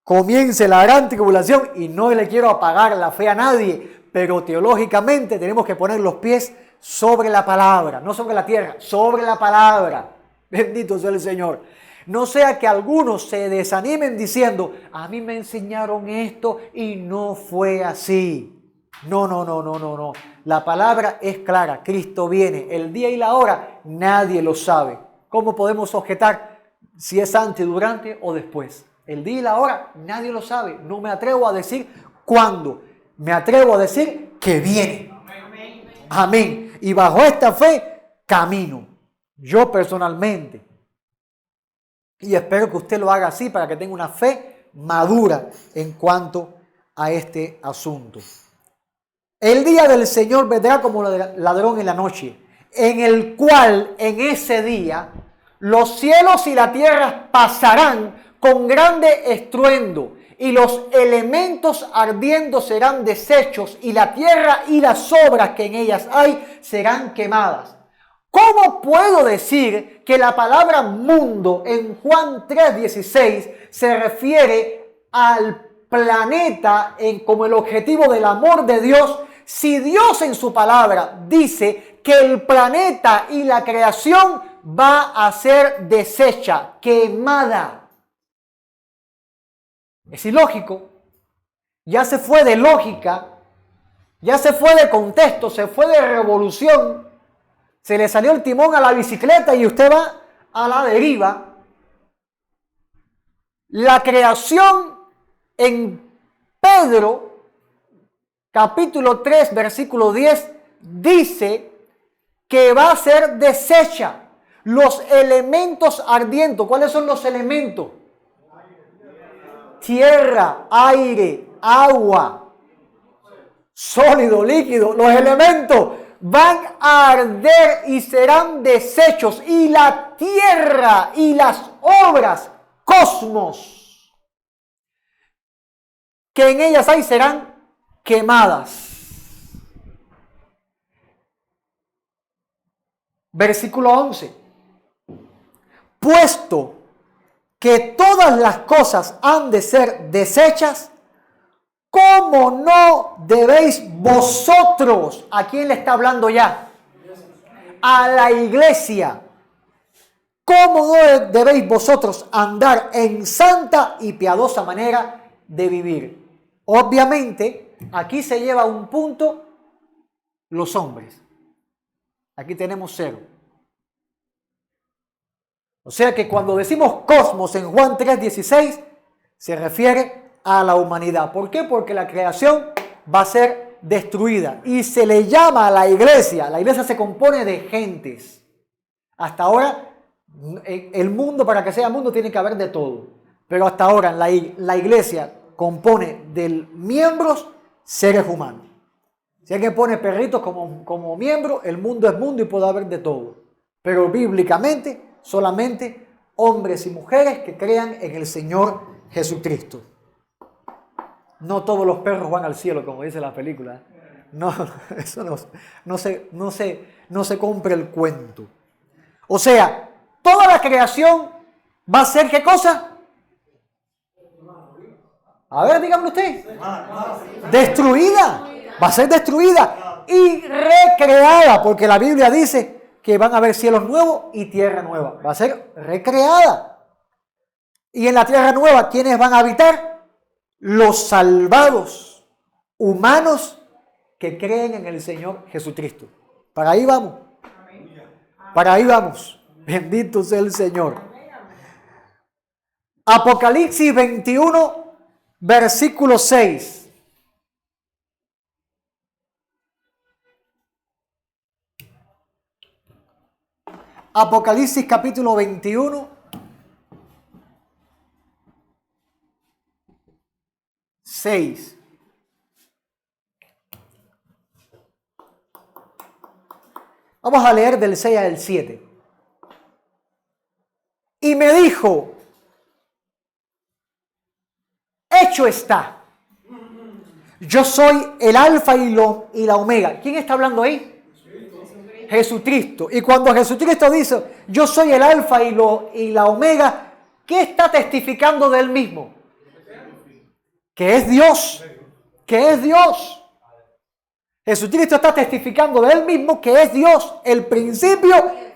comience la gran tribulación, y no le quiero apagar la fe a nadie, pero teológicamente tenemos que poner los pies sobre la palabra, no sobre la tierra, sobre la palabra. Bendito sea el Señor. No sea que algunos se desanimen diciendo, a mí me enseñaron esto y no fue así. No. La palabra es clara, Cristo viene. El día y la hora nadie lo sabe. ¿Cómo podemos objetar si es antes, durante o después? El día y la hora nadie lo sabe. No me atrevo a decir cuándo. Me atrevo a decir que viene. Amén. Y bajo esta fe camino. Yo personalmente. Y espero que usted lo haga así para que tenga una fe madura en cuanto a este asunto. El día del Señor vendrá como ladrón en la noche, en el cual en ese día los cielos y la tierra pasarán con grande estruendo, y los elementos ardiendo serán deshechos, y la tierra y las obras que en ellas hay serán quemadas. ¿Cómo puedo decir que la palabra mundo en Juan 3:16 se refiere al planeta como el objetivo del amor de Dios, si Dios en su palabra dice que el planeta y la creación va a ser deshecha, quemada? Es ilógico. Ya se fue de lógica, ya se fue de contexto, se fue de revolución. Se le salió el timón a la bicicleta y usted va a la deriva. La creación en Pedro, capítulo 3, versículo 10, dice que va a ser deshecha. Los elementos ardientes. ¿Cuáles son los elementos? Tierra, aire, agua, sólido, líquido. Los elementos van a arder y serán deshechos, y la tierra y las obras, cosmos, que en ellas hay serán quemadas. Versículo 11. Puesto que todas las cosas han de ser deshechas, ¿cómo no debéis vosotros? ¿A quién le está hablando ya? A la iglesia. ¿Cómo no debéis vosotros andar en santa y piadosa manera de vivir? Obviamente, aquí se lleva a un punto los hombres. Aquí tenemos 0. O sea que cuando decimos cosmos en Juan 3:16, se refiere a la humanidad. ¿Por qué? Porque la creación va a ser destruida y se le llama a la iglesia. La iglesia se compone de gentes. Hasta ahora, el mundo, para que sea mundo, tiene que haber de todo. Pero hasta ahora la iglesia compone de miembros seres humanos. Si alguien pone perritos como miembro, el mundo es mundo y puede haber de todo. Pero bíblicamente, solamente hombres y mujeres que crean en el Señor Jesucristo. No todos los perros van al cielo, como dice la película. No, eso no se compra el cuento. O sea, toda la creación va a ser ¿qué cosa? A ver, díganme usted. Destruida. Va a ser destruida y recreada, porque la Biblia dice que van a haber cielos nuevos y tierra nueva. Va a ser recreada. Y en la tierra nueva, ¿quiénes van a habitar? Los salvados, humanos que creen en el Señor Jesucristo. Para ahí vamos. Para ahí vamos. Bendito sea el Señor. Apocalipsis 21, versículo 6. Apocalipsis capítulo 21, 6. Vamos a leer del 6 al 7. Y me dijo, hecho está. Yo soy el alfa y la omega. ¿Quién está hablando ahí? Jesucristo. Y cuando Jesucristo dice, yo soy el alfa y la omega, ¿qué está testificando de él mismo? Que es Dios. Que es Dios. Jesucristo está testificando de él mismo que es Dios, el principio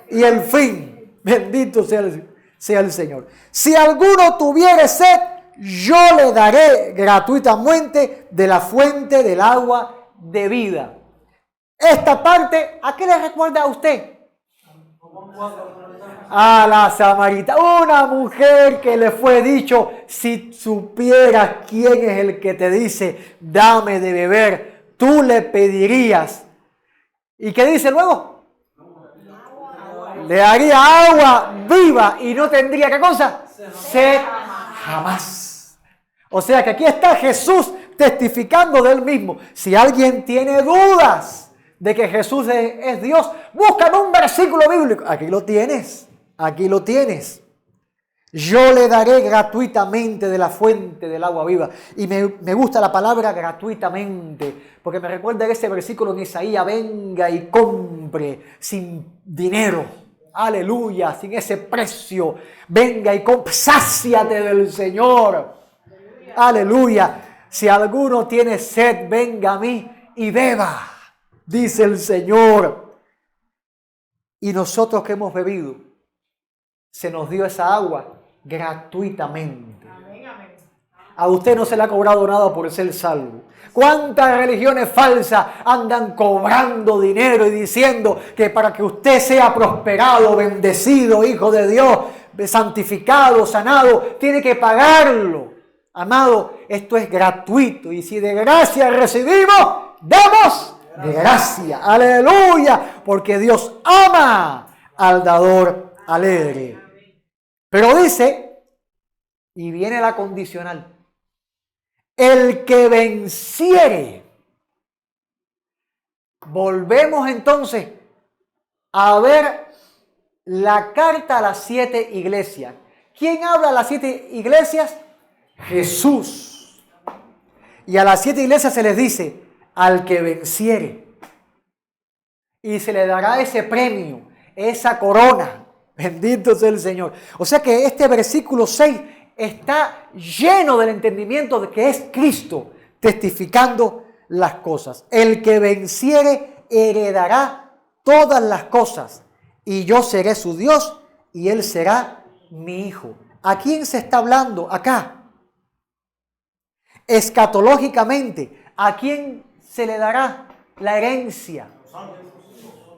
y el fin. Bendito sea el Señor. Si alguno tuviere sed, yo le daré gratuitamente de la fuente del agua de vida. Esta parte, ¿a qué le recuerda a usted? A la samaritana, una mujer que le fue dicho, si supieras quién es el que te dice, dame de beber, tú le pedirías. ¿Y qué dice luego? Le daría agua viva y no tendría, ¿qué cosa? Sed jamás. O sea que aquí está Jesús testificando de él mismo. Si alguien tiene dudas de que Jesús es Dios, búscame un versículo bíblico. Aquí lo tienes, aquí lo tienes. Yo le daré gratuitamente de la fuente del agua viva. Y me gusta la palabra gratuitamente, porque me recuerda ese versículo en Isaías, venga y compre sin dinero. Aleluya, sin ese precio. Venga y compre, sáciate del Señor. Aleluya. Si alguno tiene sed, venga a mí y beba, dice el Señor. Y nosotros que hemos bebido, se nos dio esa agua gratuitamente. A usted no se le ha cobrado nada por ser salvo. ¿Cuántas religiones falsas andan cobrando dinero y diciendo que para que usted sea prosperado, bendecido, hijo de Dios, santificado, sanado, tiene que pagarlo? Amado, esto es gratuito y si de gracia recibimos, demos de gracia. Aleluya, porque Dios ama al dador alegre. Pero dice, y viene la condicional, el que venciere. Volvemos entonces a ver la carta a las 7 iglesias. ¿Quién habla a las 7 iglesias? Jesús. Y a las 7 iglesias se les dice, al que venciere. Y se le dará ese premio, esa corona. Bendito sea el Señor. O sea que este versículo 6 está lleno del entendimiento de que es Cristo testificando las cosas. El que venciere heredará todas las cosas y yo seré su Dios y él será mi hijo. ¿A quién se está hablando acá? Escatológicamente, ¿a quién se le dará la herencia?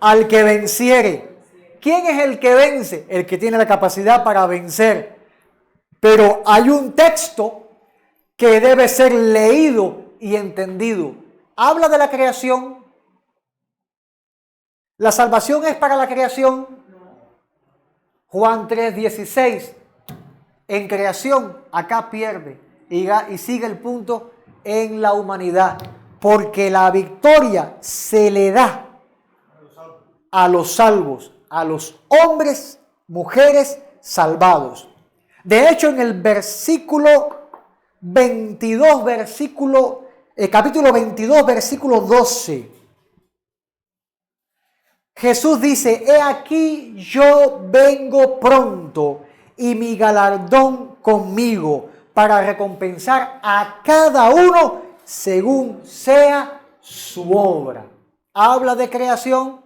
Al que venciere. ¿Quién es el que vence? El que tiene la capacidad para vencer. Pero hay un texto que debe ser leído y entendido. Habla de la creación. ¿La salvación es para la creación? Juan 3:16. En creación, acá pierde. Y sigue el punto en la humanidad. Porque la victoria se le da a los salvos, a los hombres, mujeres salvados. De hecho, en el versículo 22, capítulo 22, versículo 12, Jesús dice, he aquí yo vengo pronto y mi galardón conmigo para recompensar a cada uno según sea su obra. ¿Habla de creación?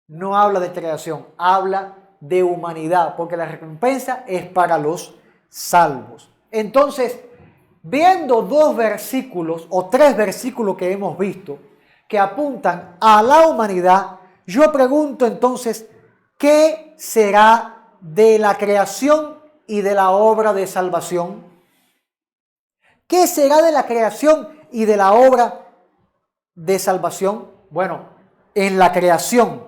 No habla de creación, habla de humanidad, porque la recompensa es para los salvos. Entonces, viendo dos versículos o tres versículos que hemos visto que apuntan a la humanidad, yo pregunto entonces, ¿qué será de la creación y de la obra de salvación? ¿Qué será de la creación y de la obra de salvación? Bueno, en la creación,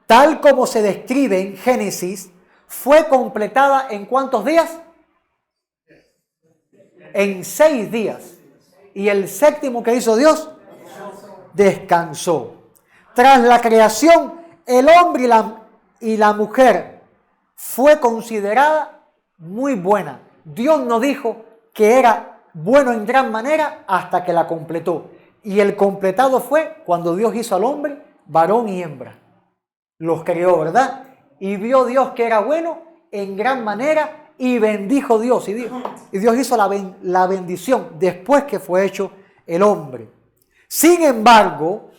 tal como se describe en Génesis, fue completada ¿en cuántos días? En 6 días. Y el séptimo que hizo Dios, descansó. Tras la creación, el hombre y la mujer fue considerada muy buena. Dios nos dijo que era bueno en gran manera hasta que la completó. Y el completado fue cuando Dios hizo al hombre, varón y hembra. Los creó, ¿verdad? Y vio Dios que era bueno en gran manera y bendijo Dios. Y Dios hizo la bendición después que fue hecho el hombre. Sin embargo,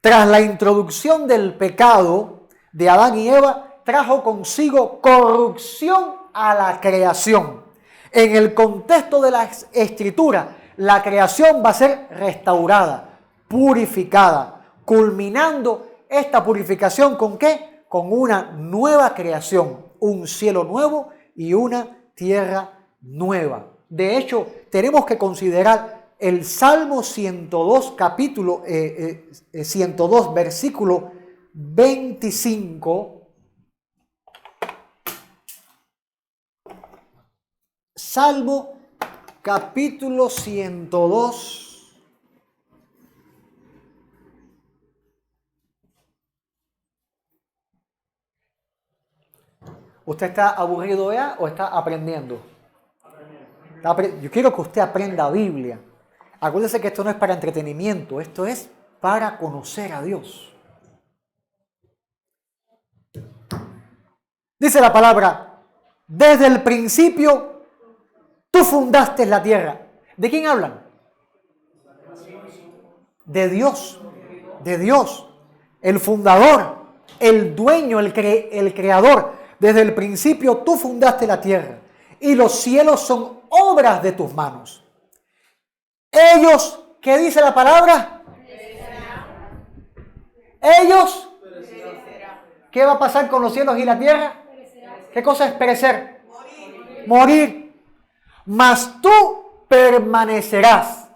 tras la introducción del pecado de Adán y Eva, trajo consigo corrupción a la creación. En el contexto de la Escritura, la creación va a ser restaurada, purificada, culminando esta purificación ¿con qué? Con una nueva creación, un cielo nuevo y una tierra nueva. De hecho, tenemos que considerar el Salmo 102, 102, versículo 25. Salmo capítulo 102. ¿Usted está aburrido ya o está aprendiendo? Yo quiero que usted aprenda Biblia. Acuérdese que esto no es para entretenimiento, esto es para conocer a Dios. Dice la palabra, desde el principio tú fundaste la tierra. ¿De quién hablan? De Dios, el fundador, el dueño, el creador. Desde el principio tú fundaste la tierra y los cielos son obras de tus manos. Ellos, ¿qué dice la palabra? Ellos, ¿qué va a pasar con los cielos y la tierra? ¿Qué cosa es perecer? Morir. Mas tú permanecerás.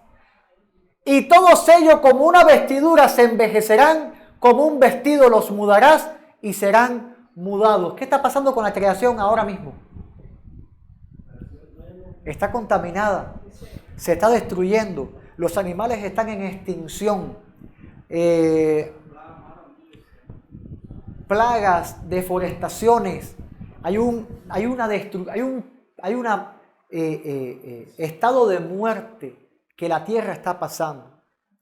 Y todos ellos como una vestidura se envejecerán, como un vestido los mudarás y serán mudados. ¿Qué está pasando con la creación ahora mismo? Está contaminada, se está destruyendo, los animales están en extinción, plagas, deforestaciones, hay un estado de muerte que la tierra está pasando.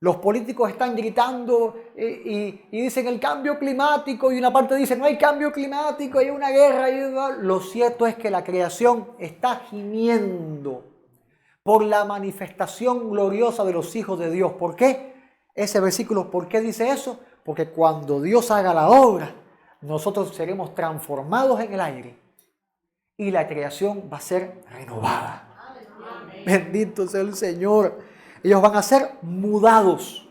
Los políticos están gritando y dicen el cambio climático y una parte dice no hay cambio climático, hay una guerra. Lo cierto es que la creación está gimiendo por la manifestación gloriosa de los hijos de Dios. ¿Por qué? Ese versículo, ¿por qué dice eso? Porque cuando Dios haga la obra, nosotros seremos transformados en el aire y la creación va a ser renovada. Amén. Bendito sea el Señor. Ellos van a ser mudados.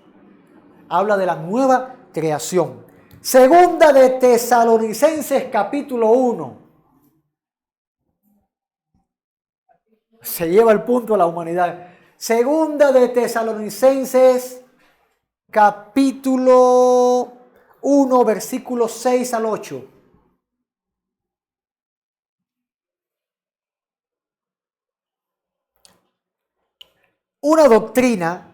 Habla de la nueva creación. Segunda de Tesalonicenses capítulo 1. Se lleva el punto a la humanidad. Segunda de Tesalonicenses capítulo 1, versículos 6 al 8. una doctrina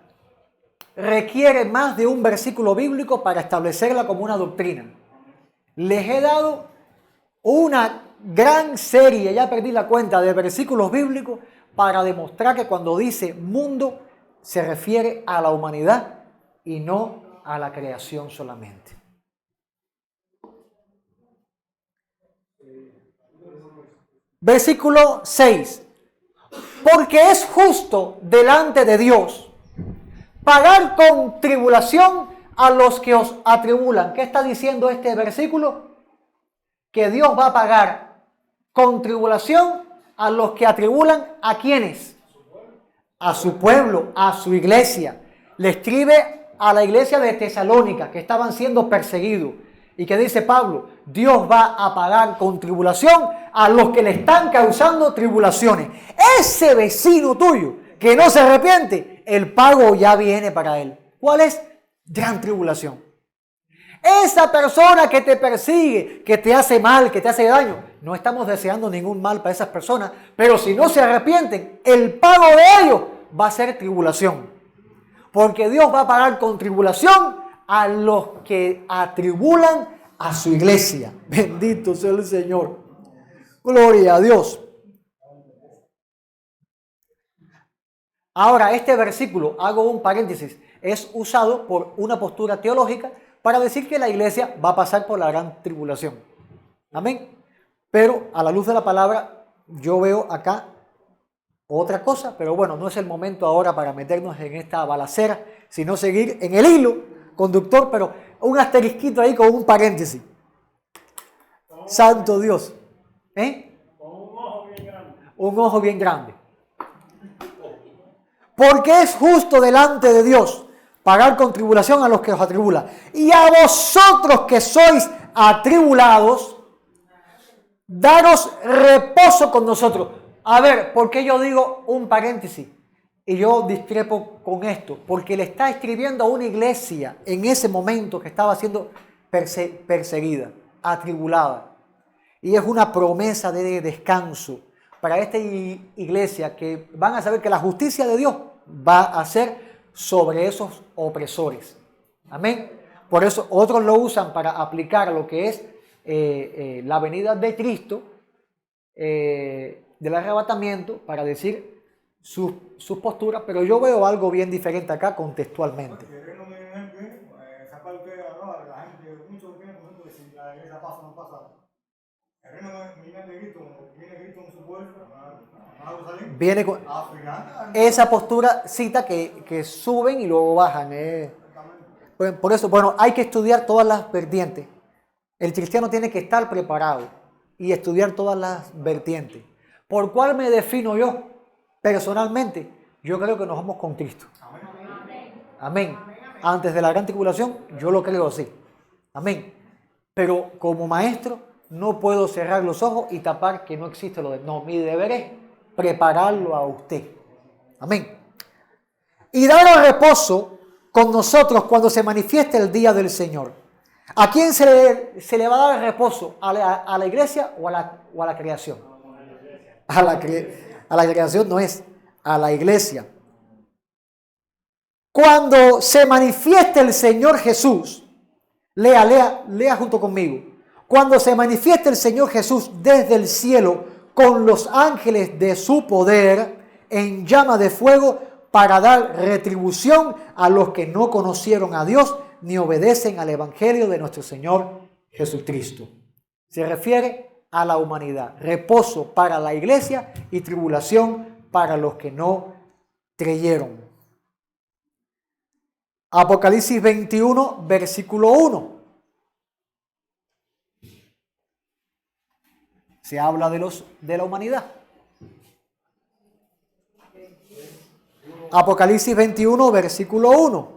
requiere más de un versículo bíblico para establecerla como una doctrina. Les he dado una gran serie, ya perdí la cuenta, de versículos bíblicos para demostrar que cuando dice mundo se refiere a la humanidad y no a la creación solamente. Versículo 6. Porque es justo delante de Dios pagar con tribulación a los que os atribulan. ¿Qué está diciendo este versículo? Que Dios va a pagar con tribulación a los que atribulan. ¿A quiénes? A su pueblo, a su iglesia. Le escribe a la iglesia de Tesalónica, que estaban siendo perseguidos. Y que dice Pablo, Dios va a pagar con tribulación a los que le están causando tribulaciones. Ese vecino tuyo que no se arrepiente, el pago ya viene para él. ¿Cuál es? Gran tribulación. Esa persona que te persigue, que te hace mal, que te hace daño, no estamos deseando ningún mal para esas personas, pero si no se arrepienten, el pago de ellos va a ser tribulación. Porque Dios va a pagar con tribulación a los que atribulan a su iglesia. Bendito sea el Señor. Gloria a Dios. Ahora, este versículo, hago un paréntesis, es usado por una postura teológica para decir que la iglesia va a pasar por la gran tribulación. Amén. Pero a la luz de la palabra, yo veo acá otra cosa, pero bueno, no es el momento ahora para meternos en esta balacera, sino seguir en el hilo conductor, pero un asterisquito ahí con un paréntesis. Santo Dios. Con un ojo bien grande. Un ojo bien grande. Porque es justo delante de Dios pagar con tribulación a los que os atribulan. Y a vosotros que sois atribulados, daros reposo con nosotros. A ver, ¿por qué yo digo un paréntesis? Y yo discrepo con esto, porque le está escribiendo a una iglesia en ese momento que estaba siendo perseguida, atribulada. Y es una promesa de descanso para esta iglesia, que van a saber que la justicia de Dios va a ser sobre esos opresores. Amén. Por eso otros lo usan para aplicar lo que es la venida de Cristo, del arrebatamiento, para decir sus posturas, pero yo veo algo bien diferente acá contextualmente. Esa parte de la gente, muchos tienen por ejemplo que si la iglesia pasa o no pasa. El reino viene Cristo con su pueblo, viene con esa postura, cita que suben y luego bajan. Por eso, bueno, hay que estudiar todas las vertientes. El cristiano tiene que estar preparado y estudiar todas las vertientes. ¿Por cuál me defino yo? Personalmente, yo creo que nos vamos con Cristo. Amén. Antes de la gran tribulación, yo lo creo así. Amén. Pero como maestro, no puedo cerrar los ojos y tapar que no existe lo de... No, mi deber es prepararlo a usted. Amén. Y daros reposo con nosotros cuando se manifieste el día del Señor. ¿A quién se le va a dar reposo? ¿A la iglesia o a la creación? A la creación no es, a la iglesia. Cuando se manifieste el Señor Jesús, lea junto conmigo. Cuando se manifieste el Señor Jesús desde el cielo con los ángeles de su poder en llama de fuego para dar retribución a los que no conocieron a Dios ni obedecen al Evangelio de nuestro Señor Jesucristo. Se refiere a la humanidad. Reposo para la iglesia y tribulación para los que no creyeron. Apocalipsis 21, versículo 1. Se habla de la humanidad. Apocalipsis 21, versículo 1.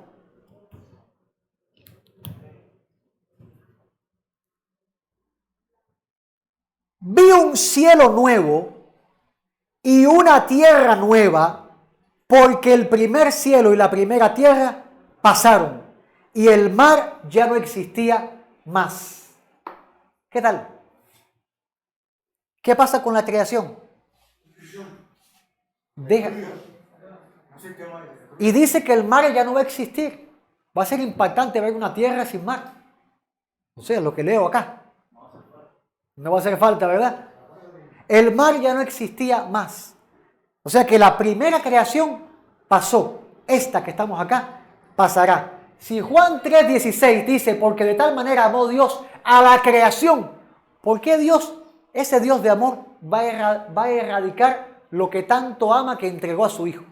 Vi un cielo nuevo y una tierra nueva, porque el primer cielo y la primera tierra pasaron y el mar ya no existía más. ¿Qué tal? ¿Qué pasa con la creación? Y dice que el mar ya no va a existir. Va a ser impactante ver una tierra sin mar. O sea, lo que leo acá. No va a hacer falta, ¿verdad? El mar ya no existía más. O sea que la primera creación pasó. Esta que estamos acá pasará. Si Juan 3:16 dice, porque de tal manera amó Dios a la creación, ¿por qué Dios, ese Dios de amor, va a erradicar lo que tanto ama que entregó a su Hijo?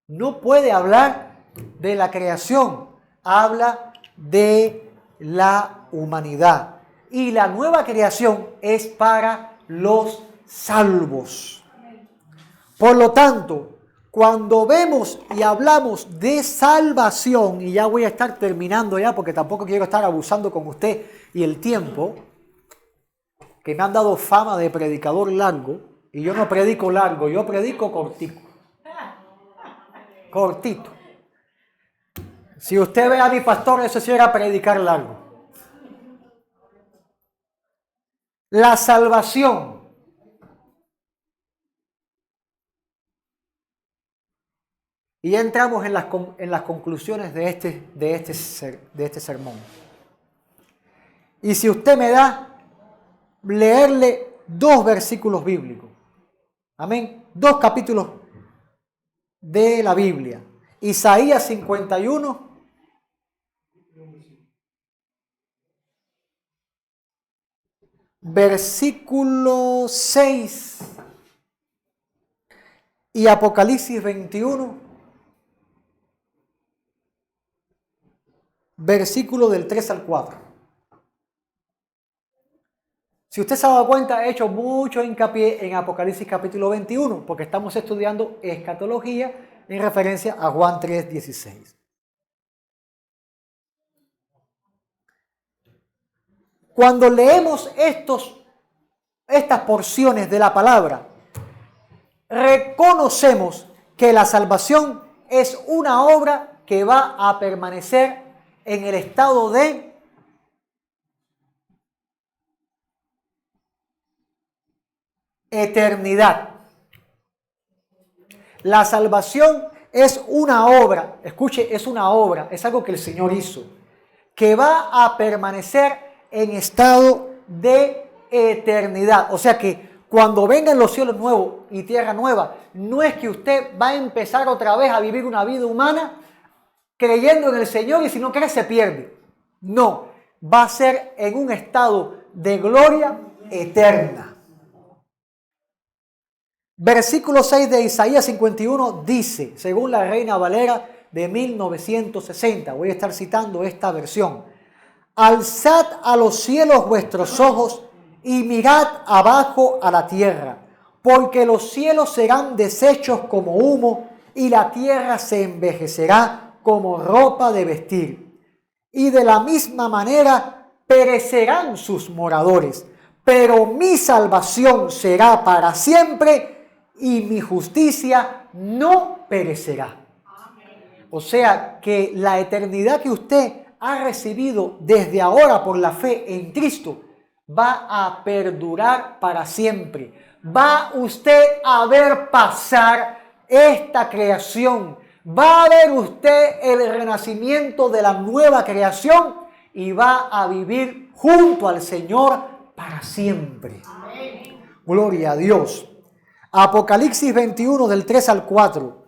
No puede hablar de la creación, habla de la humanidad. Y la nueva creación es para los salvos. Por lo tanto, cuando vemos y hablamos de salvación, y ya voy a estar terminando ya porque tampoco quiero estar abusando con usted y el tiempo, que me han dado fama de predicador largo, y yo no predico largo, yo predico cortico. Cortito. Si usted ve a mi pastor, eso sí era predicar largo. La salvación y ya entramos en las conclusiones de este sermón. Y si usted me da leerle 2 versículos bíblicos, amén, 2 capítulos de la Biblia, Isaías 51, versículo 6 y Apocalipsis 21, versículo del 3 al 4. Si usted se ha dado cuenta, he hecho mucho hincapié en Apocalipsis capítulo 21, porque estamos estudiando escatología en referencia a Juan 3:16. Cuando leemos estas porciones de la palabra, reconocemos que la salvación es una obra que va a permanecer en el estado de eternidad. La salvación es una obra, escuche, es una obra, es algo que el Señor hizo, que va a permanecer en estado de eternidad. O sea que cuando vengan los cielos nuevos y tierra nueva, no es que usted va a empezar otra vez a vivir una vida humana creyendo en el Señor y si no cree se pierde. No, va a ser en un estado de gloria eterna. Versículo 6 de Isaías 51 dice, según la Reina Valera de 1960, voy a estar citando esta versión: alzad a los cielos vuestros ojos y mirad abajo a la tierra, porque los cielos serán deshechos como humo y la tierra se envejecerá como ropa de vestir. Y de la misma manera perecerán sus moradores, pero mi salvación será para siempre y mi justicia no perecerá. O sea que la eternidad que usted ha recibido desde ahora por la fe en Cristo va a perdurar para siempre. Va usted a ver pasar esta creación. Va a ver usted el renacimiento de la nueva creación y va a vivir junto al Señor para siempre. Amén. Gloria a Dios. Apocalipsis 21 del 3 al 4.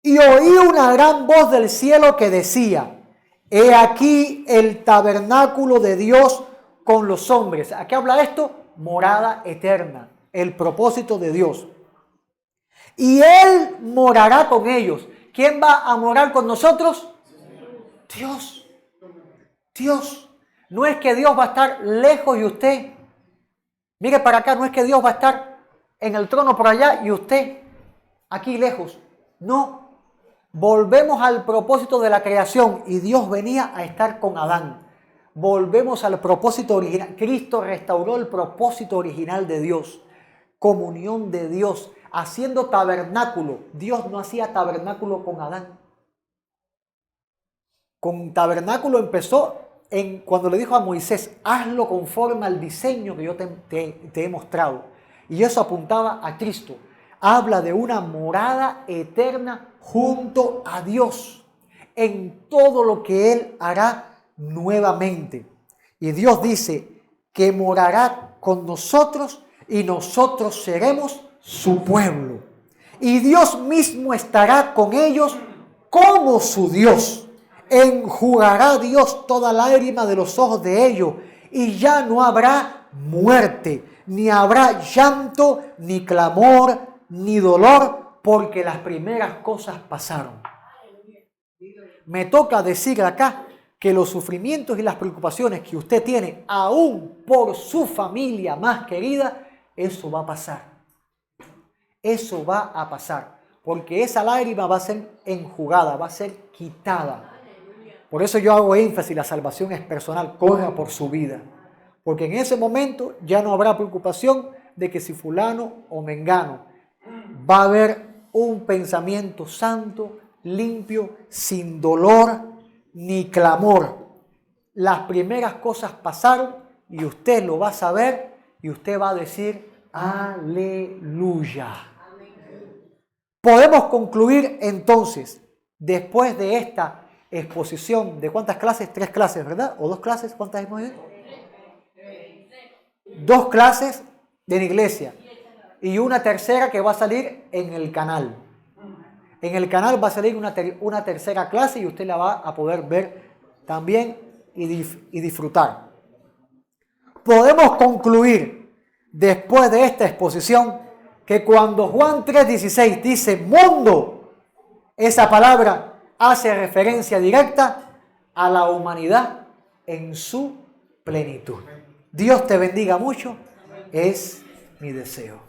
Y oí una gran voz del cielo que decía: he aquí el tabernáculo de Dios con los hombres. ¿A qué habla esto? Morada eterna, el propósito de Dios. Y Él morará con ellos. ¿Quién va a morar con nosotros? Dios. Dios. No es que Dios va a estar lejos y usted, mire para acá, no es que Dios va a estar en el trono por allá y usted aquí lejos. No. Volvemos al propósito de la creación y Dios venía a estar con Adán. Volvemos al propósito original. Cristo restauró el propósito original de Dios. Comunión de Dios, haciendo tabernáculo. Dios no hacía tabernáculo con Adán. Con tabernáculo empezó cuando le dijo a Moisés: hazlo conforme al diseño que yo te he mostrado. Y eso apuntaba a Cristo. habla de una morada eterna junto a Dios en todo lo que Él hará nuevamente. Y Dios dice que morará con nosotros y nosotros seremos su pueblo. Y Dios mismo estará con ellos como su Dios. Enjugará Dios toda lágrima de los ojos de ellos y ya no habrá muerte, ni habrá llanto, ni clamor, ni dolor, porque las primeras cosas pasaron. Me toca decir acá que los sufrimientos y las preocupaciones que usted tiene, aún por su familia más querida, eso va a pasar. Eso va a pasar, porque esa lágrima va a ser enjugada, va a ser quitada. Por eso yo hago énfasis, la salvación es personal, corra por su vida. Porque en ese momento ya no habrá preocupación de que si fulano o mengano. Va a haber un pensamiento santo, limpio, sin dolor ni clamor. Las primeras cosas pasaron y usted lo va a saber y usted va a decir aleluya. Podemos concluir entonces, después de esta exposición, ¿de cuántas clases? 3 clases, ¿verdad? ¿O 2 clases? ¿Cuántas hemos ido? 2 clases de la iglesia y una tercera que va a salir en el canal. En el canal va a salir una tercera clase y usted la va a poder ver también y disfrutar. Podemos concluir después de esta exposición que cuando Juan 3:16 dice mundo, esa palabra hace referencia directa a la humanidad en su plenitud. Dios te bendiga mucho, es mi deseo.